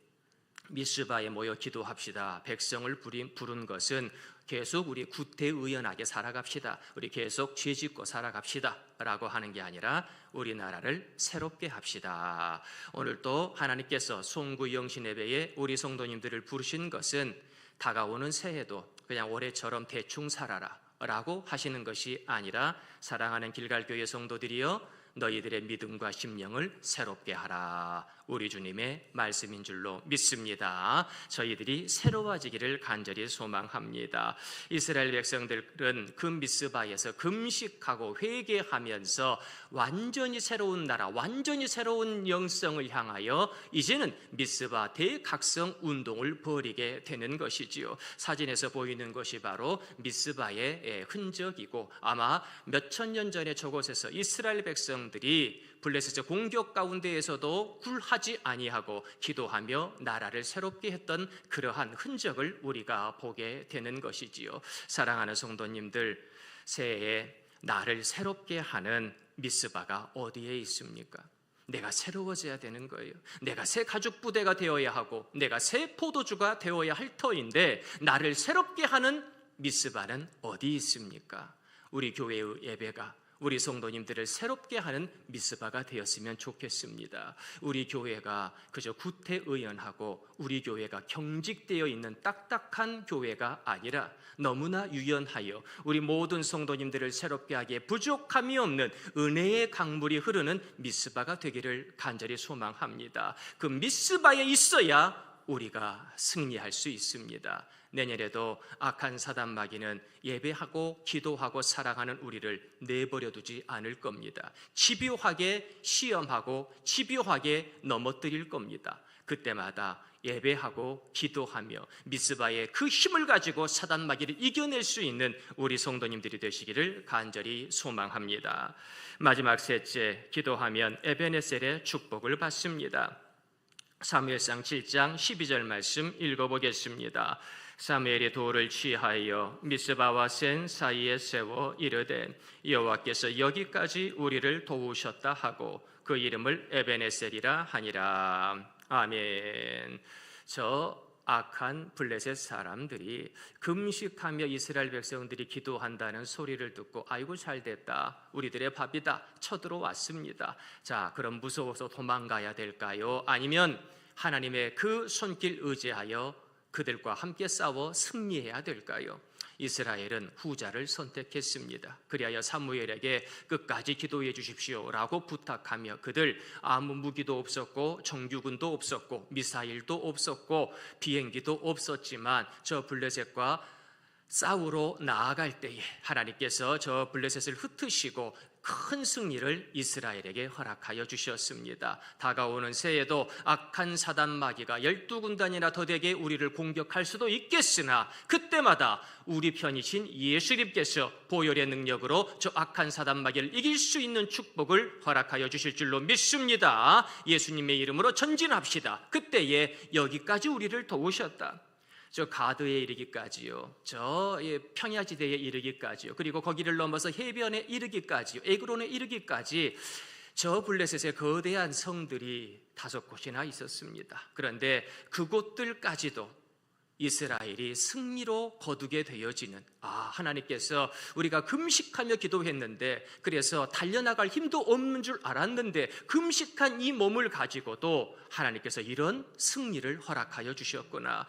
Speaker 2: 미스바에 모여 기도합시다, 백성을 부른 것은 계속 우리 구태의연하게 살아갑시다, 우리 계속 죄짓고 살아갑시다 라고 하는 게 아니라 우리나라를 새롭게 합시다. 오늘 또 하나님께서 송구영신예배에 우리 성도님들을 부르신 것은 다가오는 새해도 그냥 올해처럼 대충 살아라 라고 하시는 것이 아니라, 사랑하는 길갈교회 성도들이여 너희들의 믿음과 심령을 새롭게 하라, 우리 주님의 말씀인 줄로 믿습니다. 저희들이 새로워지기를 간절히 소망합니다. 이스라엘 백성들은 그 미스바에서 금식하고 회개하면서 완전히 새로운 나라, 완전히 새로운 영성을 향하여 이제는 미스바 대각성 운동을 벌이게 되는 것이지요. 사진에서 보이는 것이 바로 미스바의 흔적이고, 아마 몇천 년 전에 저곳에서 이스라엘 백성들이 백성들이 블레셋의 공격 가운데에서도 굴하지 아니하고 기도하며 나라를 새롭게 했던 그러한 흔적을 우리가 보게 되는 것이지요. 사랑하는 성도님들, 새해에 나를 새롭게 하는 미스바가 어디에 있습니까? 내가 새로워져야 되는 거예요. 내가 새 가죽 부대가 되어야 하고 내가 새 포도주가 되어야 할 터인데 나를 새롭게 하는 미스바는 어디 있습니까? 우리 교회의 예배가 우리 성도님들을 새롭게 하는 미스바가 되었으면 좋겠습니다. 우리 교회가 그저 구태의연하고 우리 교회가 경직되어 있는 딱딱한 교회가 아니라 너무나 유연하여 우리 모든 성도님들을 새롭게 하기에 부족함이 없는 은혜의 강물이 흐르는 미스바가 되기를 간절히 소망합니다. 그 미스바에 있어야 우리가 승리할 수 있습니다. 내년에도 악한 사단 마귀는 예배하고 기도하고 사랑하는 우리를 내버려 두지 않을 겁니다. 집요하게 시험하고 집요하게 넘어뜨릴 겁니다. 그때마다 예배하고 기도하며 미스바의 그 힘을 가지고 사단 마귀를 이겨낼 수 있는 우리 성도님들이 되시기를 간절히 소망합니다. 마지막 셋째, 기도하면 에베네셀의 축복을 받습니다. 사무엘상 7장 12절 말씀 읽어보겠습니다. 사무엘이 돌을 취하여 미스바와 센 사이에 세워 이르되 여호와께서 여기까지 우리를 도우셨다 하고 그 이름을 에베네셀이라 하니라. 아멘. 저 악한 블레셋 사람들이 금식하며 이스라엘 백성들이 기도한다는 소리를 듣고 아이고 잘됐다, 우리들의 밥이다 쳐들어왔습니다. 자, 그럼 무서워서 도망가야 될까요? 아니면 하나님의 그 손길 의지하여 그들과 함께 싸워 승리해야 될까요? 이스라엘은 후자를 선택했습니다. 그리하여 사무엘에게 끝까지 기도해 주십시오라고 부탁하며 그들 아무 무기도 없었고 정규군도 없었고 미사일도 없었고 비행기도 없었지만 저 블레셋과 싸우러 나아갈 때에 하나님께서 저 블레셋을 흩으시고 큰 승리를 이스라엘에게 허락하여 주셨습니다. 다가오는 새해에도 악한 사단 마귀가 12군단이나 더 되게 우리를 공격할 수도 있겠으나 그때마다 우리 편이신 예수님께서 보혈의 능력으로 저 악한 사단 마귀를 이길 수 있는 축복을 허락하여 주실 줄로 믿습니다. 예수님의 이름으로 전진합시다. 그때에 여기까지 우리를 도우셨다. 저 가드에 이르기까지요, 저 평야지대에 이르기까지요, 그리고 거기를 넘어서 해변에 이르기까지요, 에그론에 이르기까지 저 블레셋의 거대한 성들이 5곳이나 있었습니다. 그런데 그곳들까지도 이스라엘이 승리로 거두게 되어지는, 하나님께서 우리가 금식하며 기도했는데 그래서 달려나갈 힘도 없는 줄 알았는데 금식한 이 몸을 가지고도 하나님께서 이런 승리를 허락하여 주셨구나.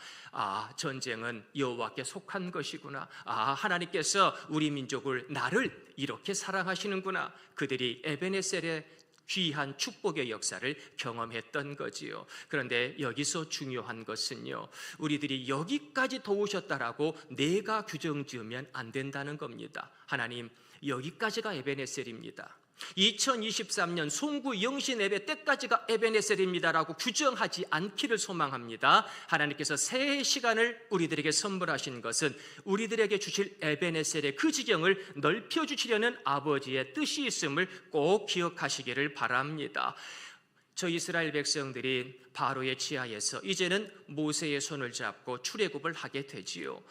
Speaker 2: 전쟁은 여호와께 속한 것이구나. 하나님께서 우리 민족을, 나를 이렇게 사랑하시는구나. 그들이 에베네셀의 귀한 축복의 역사를 경험했던 거지요. 그런데 여기서 중요한 것은요, 우리들이 여기까지 도우셨다라고 내가 규정 지으면 안 된다는 겁니다. 하나님, 여기까지가 에베네셀입니다. 2023년 송구 영신 예배 때까지가 에베네셀입니다라고 규정하지 않기를 소망합니다. 하나님께서 새해 시간을 우리들에게 선물하신 것은 우리들에게 주실 에베네셀의 그 지경을 넓혀주시려는 아버지의 뜻이 있음을 꼭 기억하시기를 바랍니다. 저 이스라엘 백성들이 바로의 지하에서 이제는 모세의 손을 잡고 출애굽을 하게 되지요.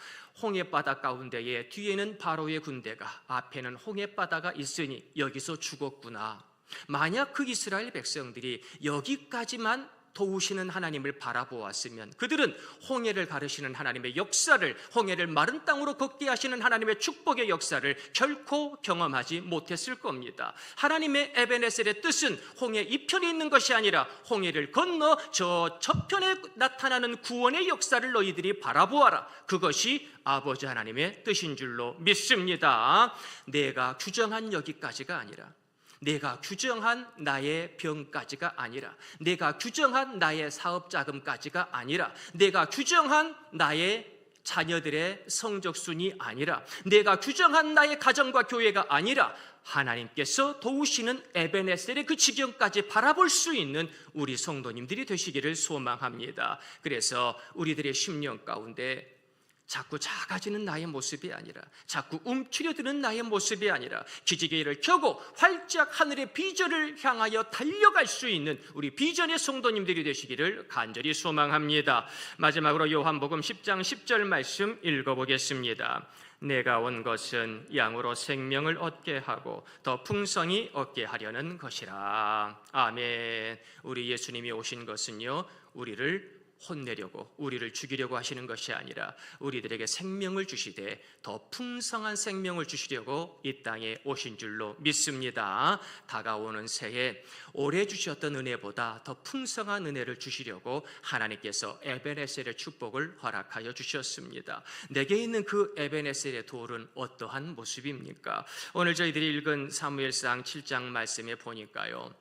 Speaker 2: 홍해바다 가운데에 뒤에는 바로의 군대가, 앞에는 홍해바다가 있으니 여기서 죽었구나. 만약 그 이스라엘 백성들이 여기까지만 도우시는 하나님을 바라보았으면 그들은 홍해를 가르시는 하나님의 역사를, 홍해를 마른 땅으로 걷게 하시는 하나님의 축복의 역사를 결코 경험하지 못했을 겁니다. 하나님의 에베네셀의 뜻은 홍해 이편에 있는 것이 아니라 홍해를 건너 저 저편에 나타나는 구원의 역사를 너희들이 바라보아라. 그것이 아버지 하나님의 뜻인 줄로 믿습니다. 내가 규정한 여기까지가 아니라, 내가 규정한 나의 병까지가 아니라, 내가 규정한 나의 사업 자금까지가 아니라, 내가 규정한 나의 자녀들의 성적순이 아니라, 내가 규정한 나의 가정과 교회가 아니라 하나님께서 도우시는 에베네셀의 그 지경까지 바라볼 수 있는 우리 성도님들이 되시기를 소망합니다. 그래서 우리들의 10년 가운데 자꾸 작아지는 나의 모습이 아니라, 자꾸 움츠려드는 나의 모습이 아니라 기지개를 켜고 활짝 하늘의 비전을 향하여 달려갈 수 있는 우리 비전의 성도님들이 되시기를 간절히 소망합니다. 마지막으로 요한복음 10장 10절 말씀 읽어보겠습니다. 내가 온 것은 양으로 생명을 얻게 하고 더 풍성히 얻게 하려는 것이라. 아멘. 우리 예수님이 오신 것은요, 우리를 혼내려고, 우리를 죽이려고 하시는 것이 아니라 우리들에게 생명을 주시되 더 풍성한 생명을 주시려고 이 땅에 오신 줄로 믿습니다. 다가오는 새해 올해 주셨던 은혜보다 더 풍성한 은혜를 주시려고 하나님께서 에베네셀의 축복을 허락하여 주셨습니다. 내게 있는 그 에베네셀의 돌은 어떠한 모습입니까? 오늘 저희들이 읽은 사무엘상 7장 말씀에 보니까요,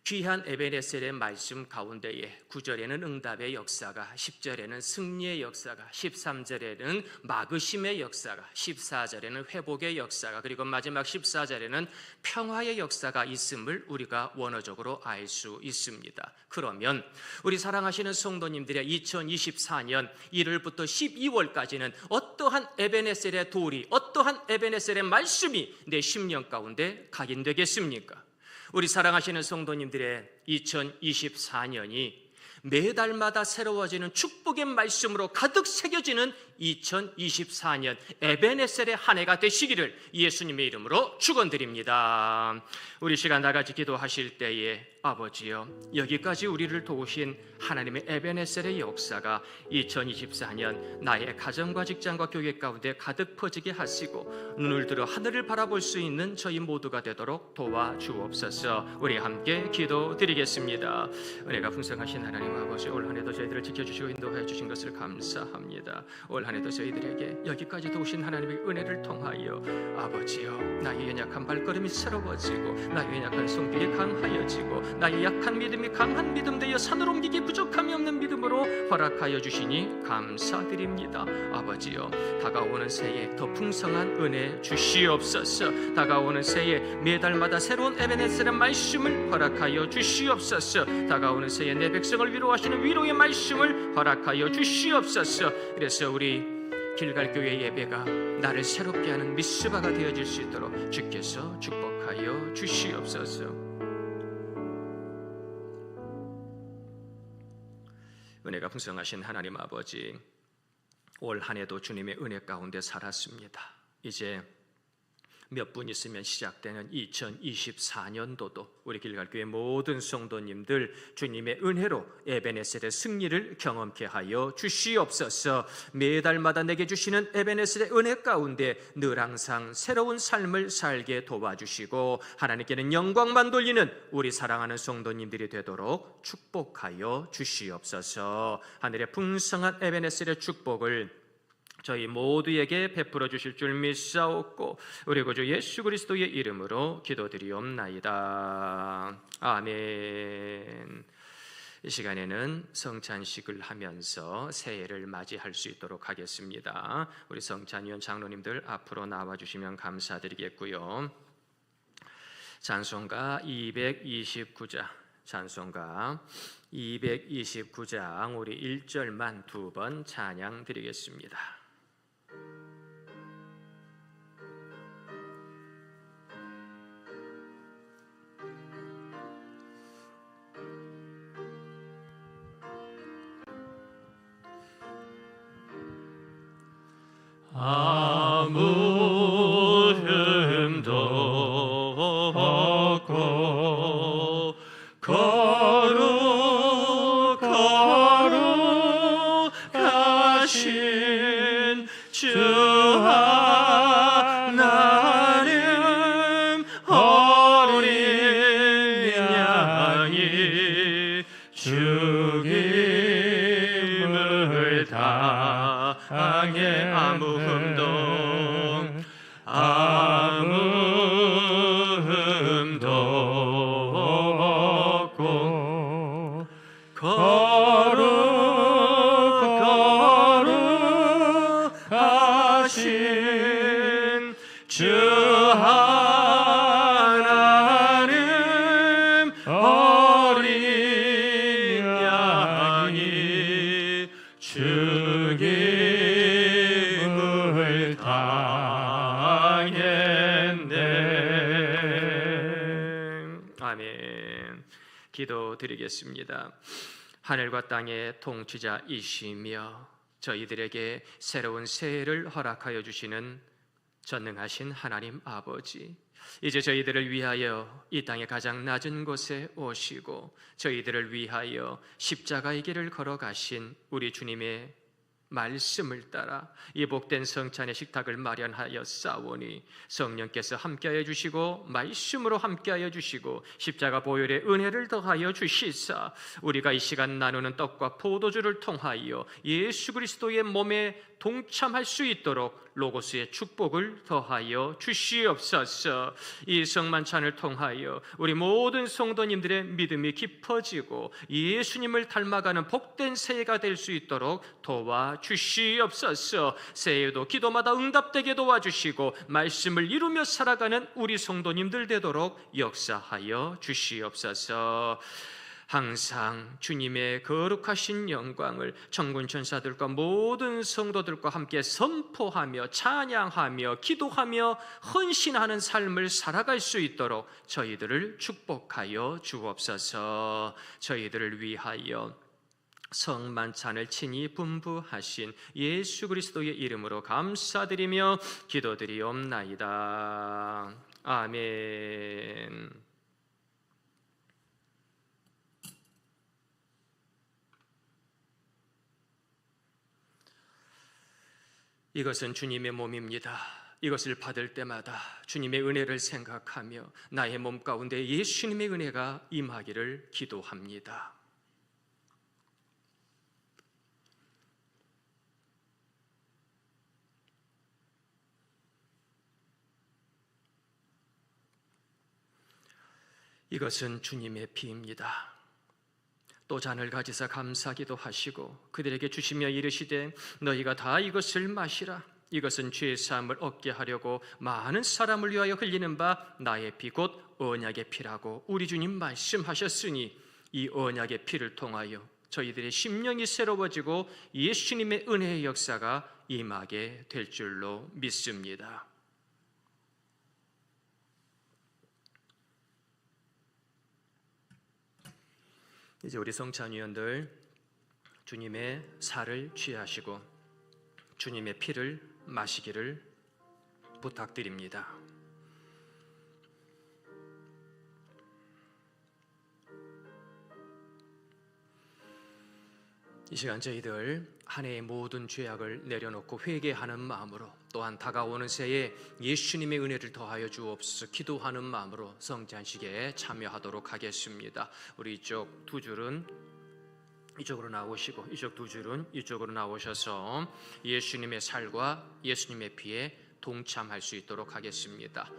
Speaker 2: 귀한 에베네셀의 말씀 가운데에 9절에는 응답의 역사가, 10절에는 승리의 역사가, 13절에는 막으심의 역사가, 14절에는 회복의 역사가, 그리고 마지막 14절에는 평화의 역사가 있음을 우리가 원어적으로 알 수 있습니다. 그러면 우리 사랑하시는 성도님들의 2024년 1월부터 12월까지는 어떠한 에베네셀의 돌이, 어떠한 에베네셀의 말씀이 내 심령 가운데 각인되겠습니까? 우리 사랑하시는 성도님들의 2024년이 매달마다 새로워지는 축복의 말씀으로 가득 새겨지는 2024년 에베네셀의 한 해가 되시기를 예수님의 이름으로 축원드립니다. 우리 시간 나같이 기도하실 때에 아버지여, 여기까지 우리를 도우신 하나님의 에베네셀의 역사가 2024년 나의 가정과 직장과 교회 가운데 가득 퍼지게 하시고 눈을 들어 하늘을 바라볼 수 있는 저희 모두가 되도록 도와주옵소서. 우리 함께 기도드리겠습니다. 은혜가 풍성하신 하나님 아버지, 올 한해도 저희들을 지켜주시고 인도하여 주신 것을 감사합니다. 올 한해도 저희들에게 여기까지 도우신 하나님의 은혜를 통하여 아버지여, 나의 연약한 발걸음이 새로워지고 나의 연약한 손길이 강하여지고 나의 약한 믿음이 강한 믿음 되어 산을 옮기기 부족함이 없는 믿음으로 허락하여 주시니 감사드립니다. 아버지여, 다가오는 새해 더 풍성한 은혜 주시옵소서. 다가오는 새해 매달마다 새로운 에베네셀의 말씀을 허락하여 주시옵소서. 다가오는 새해 내 백성을 위로하시는 위로의 말씀을 허락하여 주시옵소서. 그래서 우리 길갈교회 예배가 나를 새롭게 하는 미스바가 되어질 수 있도록 주께서 축복하여 주시옵소서. 은혜가 풍성하신 하나님 아버지, 올 한해도 주님의 은혜 가운데 살았습니다. 이제 몇 분 있으면 시작되는 2024년도도 우리 길갈교회 모든 성도님들 주님의 은혜로 에베네셀의 승리를 경험케 하여 주시옵소서. 매달마다 내게 주시는 에베네셀의 은혜 가운데 늘 항상 새로운 삶을 살게 도와주시고 하나님께는 영광만 돌리는 우리 사랑하는 성도님들이 되도록 축복하여 주시옵소서. 하늘의 풍성한 에베네셀의 축복을 저희 모두에게 베풀어 주실 줄 믿사옵고 우리 구주 예수 그리스도의 이름으로 기도드리옵나이다. 아멘. 이 시간에는 성찬식을 하면서 새해를 맞이할 수 있도록 하겠습니다. 우리 성찬위원 장로님들 앞으로 나와주시면 감사드리겠고요. 찬송가 229장, 찬송가 229장 우리 1절만 2번 찬양 드리겠습니다.
Speaker 3: 아무 흠도 없고 거룩하신 주 하나님 어린 양이 죽임을 당해 아무 흠도 없고 거룩하신 주 하나님 어린 양이 죽임
Speaker 2: 아멘. 기도드리겠습니다. 하늘과 땅의 통치자이시며 저희들에게 새로운 새해를 허락하여 주시는 전능하신 하나님 아버지, 이제 저희들을 위하여 이 땅의 가장 낮은 곳에 오시고 저희들을 위하여 십자가의 길을 걸어가신 우리 주님의 말씀을 따라 이 복된 성찬의 식탁을 마련하여 싸우니 성령께서 함께하여 주시고 말씀으로 함께하여 주시고 십자가 보혈의 은혜를 더하여 주시사 우리가 이 시간 나누는 떡과 포도주를 통하여 예수 그리스도의 몸에 동참할 수 있도록 로고스의 축복을 더하여 주시옵소서. 이 성만찬을 통하여 우리 모든 성도님들의 믿음이 깊어지고 예수님을 닮아가는 복된 새해가 될 수 있도록 도와주시옵소서. 새해에도 기도마다 응답되게 도와주시고 말씀을 이루며 살아가는 우리 성도님들 되도록 역사하여 주시옵소서. 항상 주님의 거룩하신 영광을 천군 천사들과 모든 성도들과 함께 선포하며 찬양하며 기도하며 헌신하는 삶을 살아갈 수 있도록 저희들을 축복하여 주옵소서. 저희들을 위하여 성만찬을 친히 분부하신 예수 그리스도의 이름으로 감사드리며 기도드리옵나이다. 아멘. 이것은 주님의 몸입니다. 이것을 받을 때마다 주님의 은혜를 생각하며 나의 몸 가운데 예수님의 은혜가 임하기를 기도합니다. 이것은 주님의 피입니다. 또 잔을 가지사 감사기도 하시고 그들에게 주시며 이르시되 너희가 다 이것을 마시라. 이것은 죄 사함을 얻게 하려고 많은 사람을 위하여 흘리는 바 나의 피 곧 언약의 피라고 우리 주님 말씀하셨으니 이 언약의 피를 통하여 저희들의 심령이 새로워지고 예수님의 은혜의 역사가 임하게 될 줄로 믿습니다. 이제 우리 성찬위원들 주님의 살을 취하시고 주님의 피를 마시기를 부탁드립니다. 이 시간 저희들 한 해의 모든 죄악을 내려놓고 회개하는 마음으로 또한 다가오는 새해 예수님의 은혜를 더하여 주옵소서 기도하는 마음으로 성찬식에 참여하도록 하겠습니다. 우리 이쪽 두 줄은 이쪽으로 나오시고 이쪽 두 줄은 이쪽으로 나오셔서 예수님의 살과 예수님의 피에 동참할 수 있도록 하겠습니다.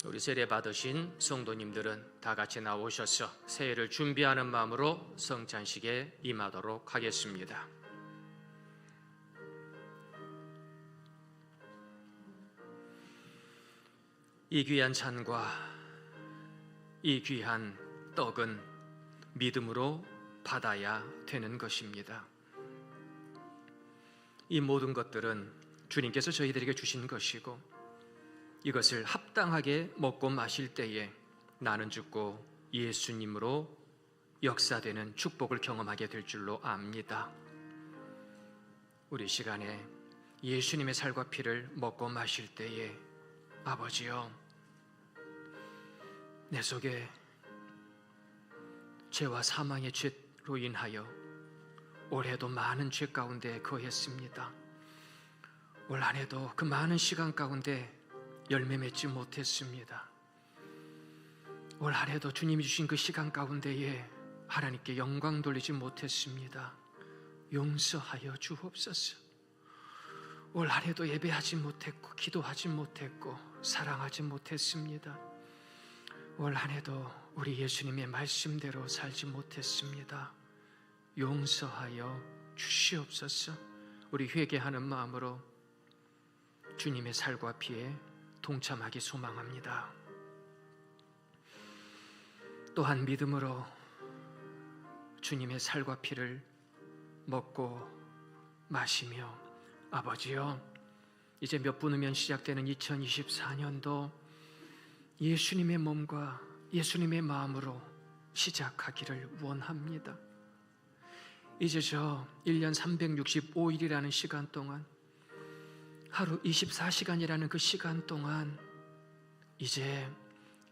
Speaker 2: 우리 세례 받으신 성도님들은 다 같이 나오셔서 새해를 준비하는 마음으로 성찬식에 임하도록 하겠습니다. 이 귀한 잔과 이 귀한 떡은 믿음으로 받아야 되는 것입니다. 이 모든 것들은 주님께서 저희들에게 주신 것이고 이것을 합당하게 먹고 마실 때에 나는 죽고 예수님으로 역사되는 축복을 경험하게 될 줄로 압니다. 우리 시간에 예수님의 살과 피를 먹고 마실 때에 아버지여, 내 속에 죄와 사망의 죄로 인하여 올해도 많은 죄 가운데 거했습니다. 올 한 해도 그 많은 시간 가운데 열매 맺지 못했습니다. 올 한 해도 주님이 주신 그 시간 가운데에 하나님께 영광 돌리지 못했습니다. 용서하여 주옵소서. 올 한 해도 예배하지 못했고 기도하지 못했고 사랑하지 못했습니다. 올 한 해도 우리 예수님의 말씀대로 살지 못했습니다. 용서하여 주시옵소서. 우리 회개하는 마음으로 주님의 살과 피에 동참하기 소망합니다. 또한 믿음으로 주님의 살과 피를 먹고 마시며 아버지여, 이제 몇 분 후면 시작되는 2024년도 예수님의 몸과 예수님의 마음으로 시작하기를 원합니다. 이제 저 1년 365일이라는 시간 동안, 하루 24시간이라는 그 시간 동안 이제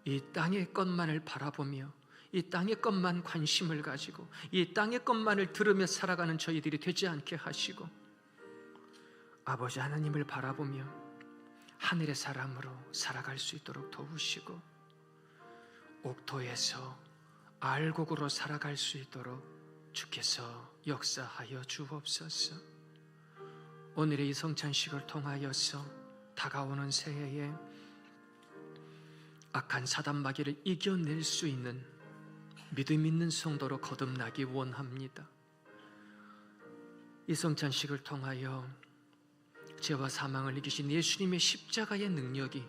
Speaker 2: 이 땅의 것만을 바라보며 이 땅의 것만 관심을 가지고 이 땅의 것만을 들으며 살아가는 저희들이 되지 않게 하시고, 아버지 하나님을 바라보며 하늘의 사람으로 살아갈 수 있도록 도우시고, 옥토에서 알곡으로 살아갈 수 있도록 주께서 역사하여 주옵소서. 오늘의 이 성찬식을 통하여서 다가오는 새해에 악한 사단 마귀를 이겨낼 수 있는 믿음 있는 성도로 거듭나기 원합니다. 이 성찬식을 통하여 죄와 사망을 이기신 예수님의 십자가의 능력이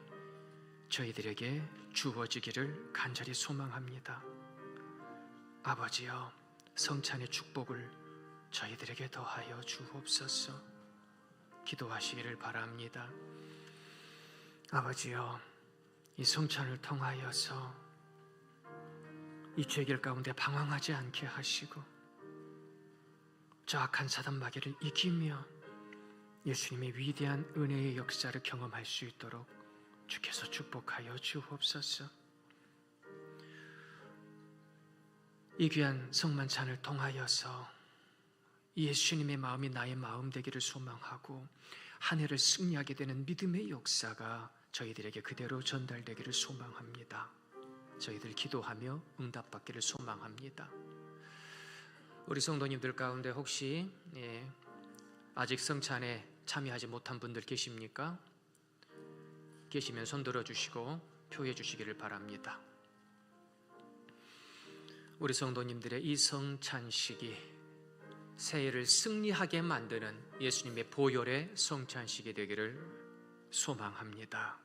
Speaker 2: 저희들에게 주어지기를 간절히 소망합니다. 아버지여, 성찬의 축복을 저희들에게 더하여 주옵소서. 기도하시기를 바랍니다. 아버지여, 이 성찬을 통하여서 이 죄길 가운데 방황하지 않게 하시고 저 악한 사단 마귀를 이기며 예수님의 위대한 은혜의 역사를 경험할 수 있도록 주께서 축복하여 주옵소서. 이 귀한 성만찬을 통하여서 예수님의 마음이 나의 마음 되기를 소망하고 한 해를 승리하게 되는 믿음의 역사가 저희들에게 그대로 전달되기를 소망합니다. 저희들 기도하며 응답받기를 소망합니다. 우리 성도님들 가운데 혹시 아직 성찬에 참여하지 못한 분들 계십니까? 계시면 손 들어주시고 표해 주시기를 바랍니다. 우리 성도님들의 이 성찬식이 새해를 승리하게 만드는 예수님의 보혈의 성찬식이 되기를 소망합니다.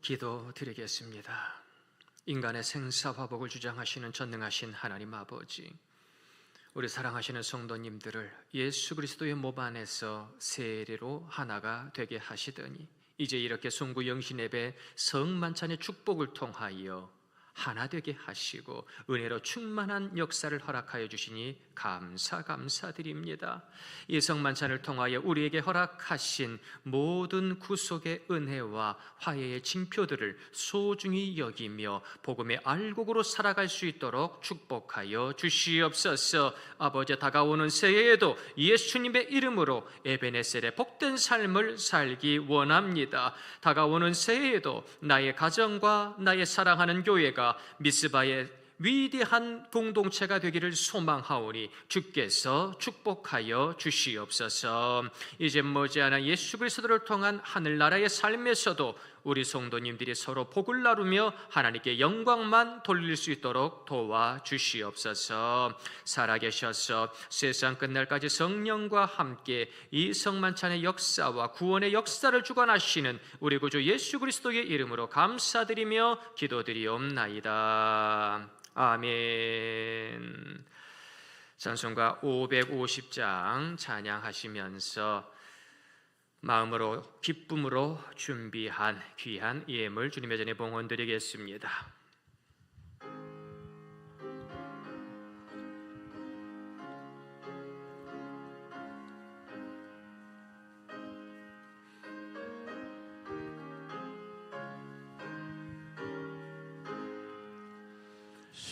Speaker 2: 기도드리겠습니다. 인간의 생사화복을 주장하시는 전능하신 하나님 아버지, 우리 사랑하시는 성도님들을 예수 그리스도의 몸 안에서 세례로 하나가 되게 하시더니 이제 이렇게 송구 영신 예배 성만찬의 축복을 통하여 하나 되게 하시고 은혜로 충만한 역사를 허락하여 주시니 감사드립니다. 이 성만찬을 통하여 우리에게 허락하신 모든 구속의 은혜와 화해의 징표들을 소중히 여기며 복음의 알곡으로 살아갈 수 있도록 축복하여 주시옵소서. 아버지, 다가오는 새해에도 예수님의 이름으로 에베네셀의 복된 삶을 살기 원합니다. 다가오는 새해에도 나의 가정과 나의 사랑하는 교회가 미스바의 위대한 공동체가 되기를 소망하오니 주께서 축복하여 주시옵소서. 이제 머지않아 예수 그리스도를 통한 하늘나라의 삶에서도 우리 성도님들이 서로 복을 나누며 하나님께 영광만 돌릴 수 있도록 도와주시옵소서. 살아계셔서 세상 끝날까지 성령과 함께 이 성만찬의 역사와 구원의 역사를 주관하시는 우리 구주 예수 그리스도의 이름으로 감사드리며 기도드리옵나이다. 아멘. 찬송가 550장 찬양하시면서 마음으로 기쁨으로 준비한 귀한 예물 주님의 전에 봉헌드리겠습니다.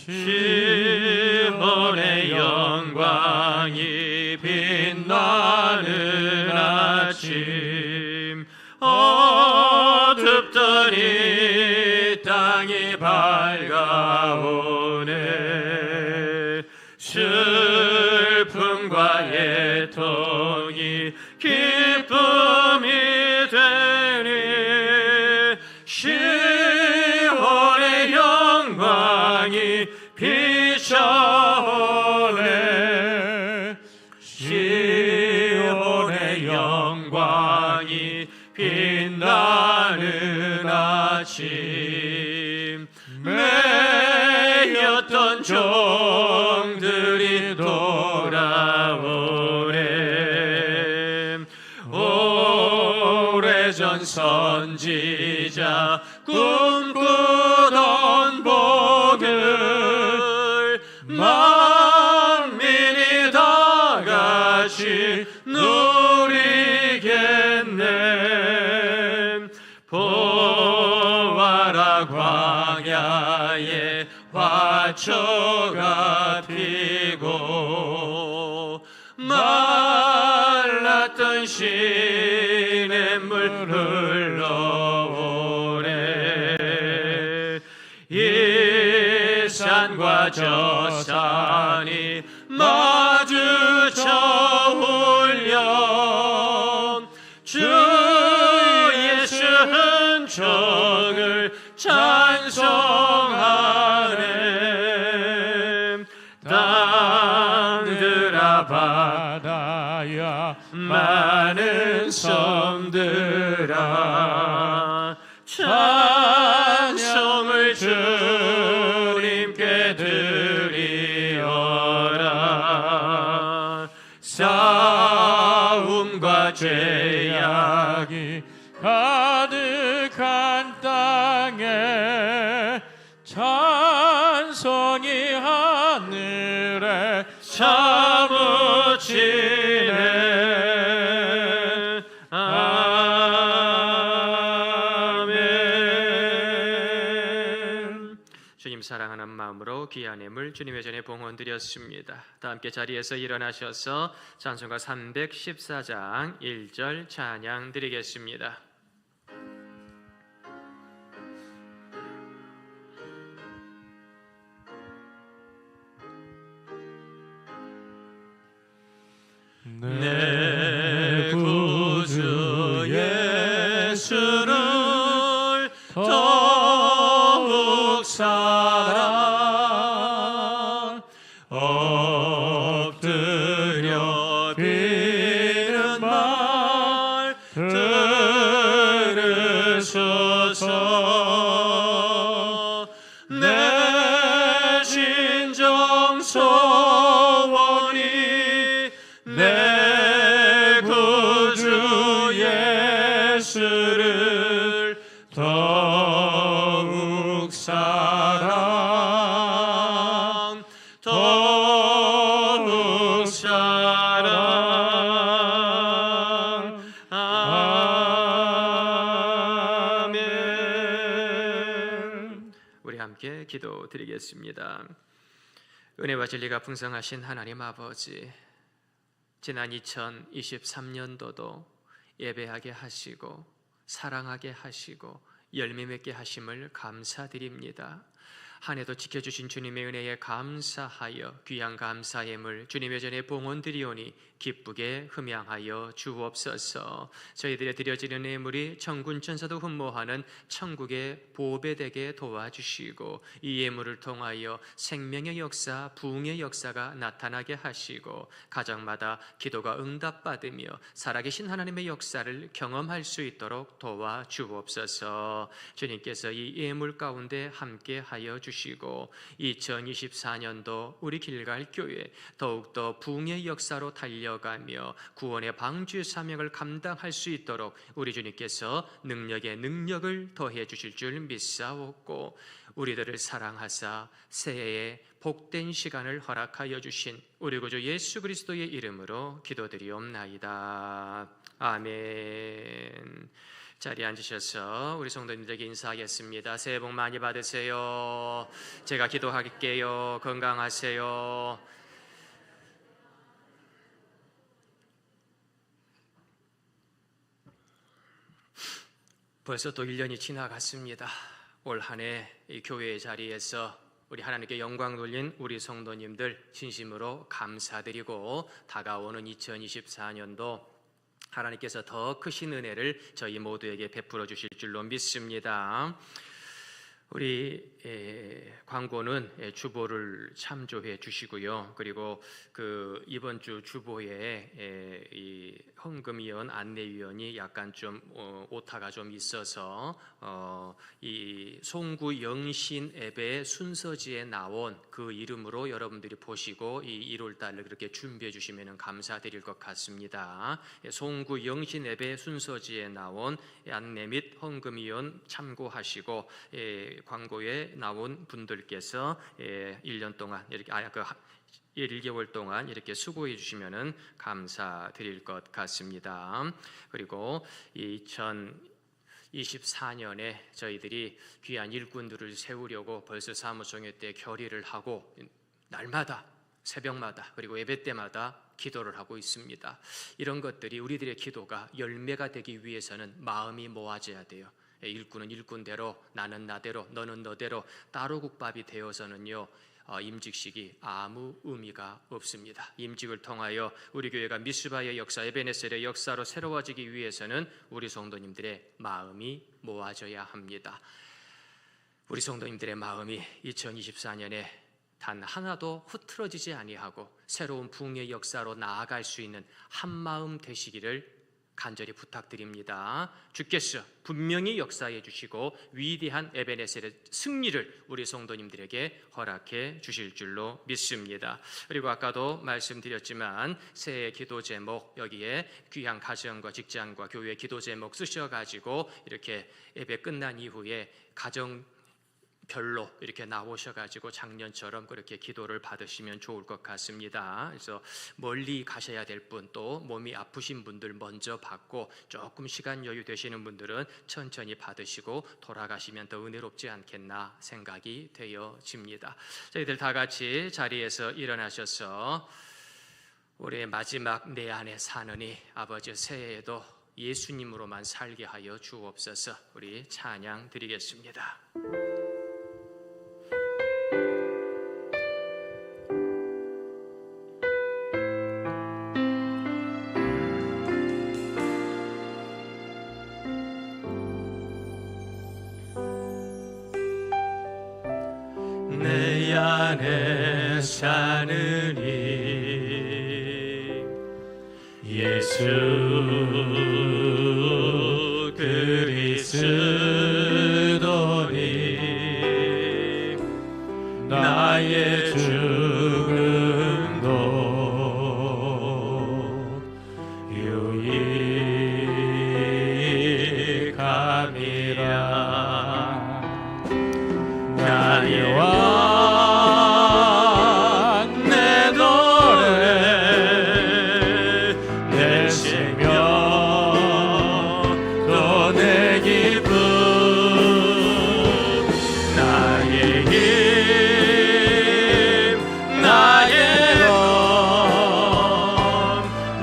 Speaker 3: 시온의 영광이 빛나는 아침, 어둡던 이 땅이 밝아오네. 슬픔과 애통이 기쁨이 되니 시온의 영광이 비춰오네. 시온의 영광이 빛나는 아침, 매였던 종들이 돌아오네. 오래전 선지자 꿈꾸던 복을 만민이 다 같이 누리겠네. 보아라 광야에 화초가 피고 말랐던 시냇물 흘러오네. 이 산과 저 산이 마주쳐 울려 주 예수 흔적을 찬송하네. 땅들아 바다야 많은 섬들아 찬송을 주님께 드리어라. 싸움과 죄악이 가득한 땅에 찬송이 하늘에 사무치네. 아멘.
Speaker 2: 주님 사랑하는 마음으로 귀한 예물 주님의 전에 봉헌드렸습니다. 다 함께 자리에서 일어나셔서 찬송가 314장 1절 찬양 드리겠습니다.
Speaker 3: 내 구주 예수를 더욱 사랑 엎드려 비는 말 들으소서. 내 진정 소원이 내 구주 예수를 더욱 사랑 더욱 사랑. 아멘.
Speaker 2: 우리 함께 기도드리겠습니다. 은혜와 진리가 풍성하신 하나님 아버지, 지난 2023년도도 예배하게 하시고 사랑하게 하시고 열매 맺게 하심을 감사드립니다. 한 해도 지켜주신 주님의 은혜에 감사하여 귀한 감사 예물 주님의 전에 봉헌드리오니 기쁘게 흠양하여 주옵소서. 저희들의 드려지는 예물이 천군 천사도 흠모하는 천국의 보배되게 도와주시고 이 예물을 통하여 생명의 역사, 부흥의 역사가 나타나게 하시고 가정마다 기도가 응답받으며 살아계신 하나님의 역사를 경험할 수 있도록 도와주옵소서. 주님께서 이 예물 가운데 함께하여 주시고 2024년도 우리 길갈 교회 더욱더 부흥의 역사로 달려가며 구원의 방주의 사명을 감당할 수 있도록 우리 주님께서 능력에 능력을 더해 주실 줄 믿사옵고 우리들을 사랑하사 새해에 복된 시간을 허락하여 주신 우리 구주 예수 그리스도의 이름으로 기도드리옵나이다. 아멘. 자리에 앉으셔서 우리 성도님들에게 인사하겠습니다. 새해 복 많이 받으세요. 제가 기도할게요. 건강하세요. 벌써 또 1년이 지나갔습니다. 올 한 해 이 교회의 자리에서 우리 하나님께 영광 돌린 우리 성도님들 진심으로 감사드리고 다가오는 2024년도 하나님께서 더 크신 은혜를 저희 모두에게 베풀어 주실 줄로 믿습니다. 우리 광고는 주보를 참조해 주시고요. 그리고 그 이번 주 주보에 이 헌금위원 안내위원이 약간 좀 오타가 좀 있어서 이 송구 영신 앱의 순서지에 나온 그 이름으로 여러분들이 보시고 이 1월 달을 그렇게 준비해 주시면 감사드릴 것 같습니다. 송구 영신 앱의 순서지에 나온 안내 및 헌금위원 참고하시고 광고에 나온 분들께서 1년 동안 이렇게 1개월 동안 이렇게 수고해 주시면은 감사드릴 것 같습니다. 그리고 2024년에 저희들이 귀한 일꾼들을 세우려고 벌써 사무총회 때 결의를 하고 날마다 새벽마다 그리고 예배 때마다 기도를 하고 있습니다. 이런 것들이 우리들의 기도가 열매가 되기 위해서는 마음이 모아져야 돼요. 일꾼은 일꾼대로, 나는 나대로, 너는 너대로 따로 국밥이 되어서는요 임직식이 아무 의미가 없습니다. 임직을 통하여 우리 교회가 미스바의 역사, 에베네셀의 역사로 새로워지기 위해서는 우리 성도님들의 마음이 모아져야 합니다. 우리 성도님들의 마음이 2024년에 단 하나도 흐트러지지 아니하고 새로운 부흥의 역사로 나아갈 수 있는 한마음 되시기를 간절히 부탁드립니다. 주께서 분명히 역사해 주시고 위대한 에베네셀의 승리를 우리 성도님들에게 허락해 주실 줄로 믿습니다. 그리고 아까도 말씀드렸지만 새해 기도 제목 여기에 귀한 가정과 직장과 교회 기도 제목 쓰셔가지고 이렇게 예배 끝난 이후에 가정 별로 이렇게 나오셔가지고 작년처럼 그렇게 기도를 받으시면 좋을 것 같습니다. 그래서 멀리 가셔야 될 분, 또 몸이 아프신 분들 먼저 받고 조금 시간 여유 되시는 분들은 천천히 받으시고 돌아가시면 더 은혜롭지 않겠나 생각이 되어집니다. 저희들 다 같이 자리에서 일어나셔서 올해 마지막 내 안에 사느니 아버지 새해에도 예수님으로만 살게 하여 주옵소서. 우리 찬양 드리겠습니다.
Speaker 3: 내 안에 사느니 예수 그리스도니 나의 죽음도 유익함이라 나의 왕 내 노래 내 생명 또 내 기쁨 나의 힘 나의 영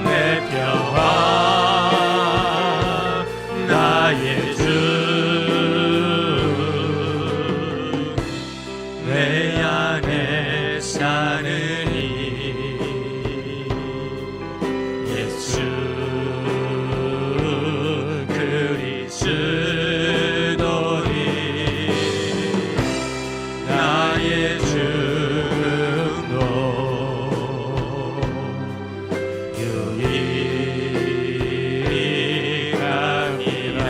Speaker 3: 내 평화 나의 주 내 안에 사느니 예수 그리스도니 나의 죽음도 유익함이라.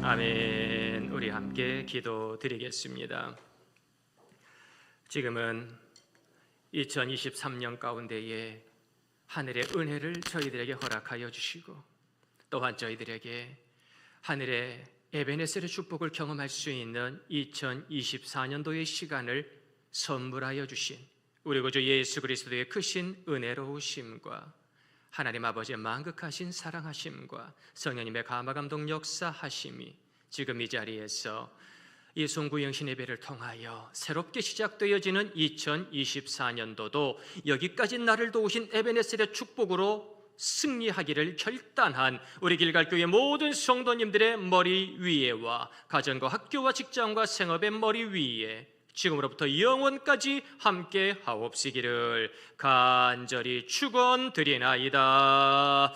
Speaker 2: 아멘. 우리 함께 기도드리겠습니다. 지금은 2023년 가운데에 하늘의 은혜를 저희들에게 허락하여 주시고 또한 저희들에게 하늘의 에베네셀의 축복을 경험할 수 있는 2024년도의 시간을 선물하여 주신 우리 구주 예수 그리스도의 크신 은혜로우심과 하나님 아버지의 만극하신 사랑하심과 성령님의 감화감동 역사하심이 지금 이 자리에서 이 송구 영신 예배를 통하여 새롭게 시작되어지는 2024년도도 여기까지 나를 도우신 에베네셀의 축복으로 승리하기를 결단한 우리 길갈교회 모든 성도님들의 머리 위에와 가정과 학교와 직장과 생업의 머리 위에 지금으로부터 영원까지 함께 하옵시기를 간절히 축원드리나이다.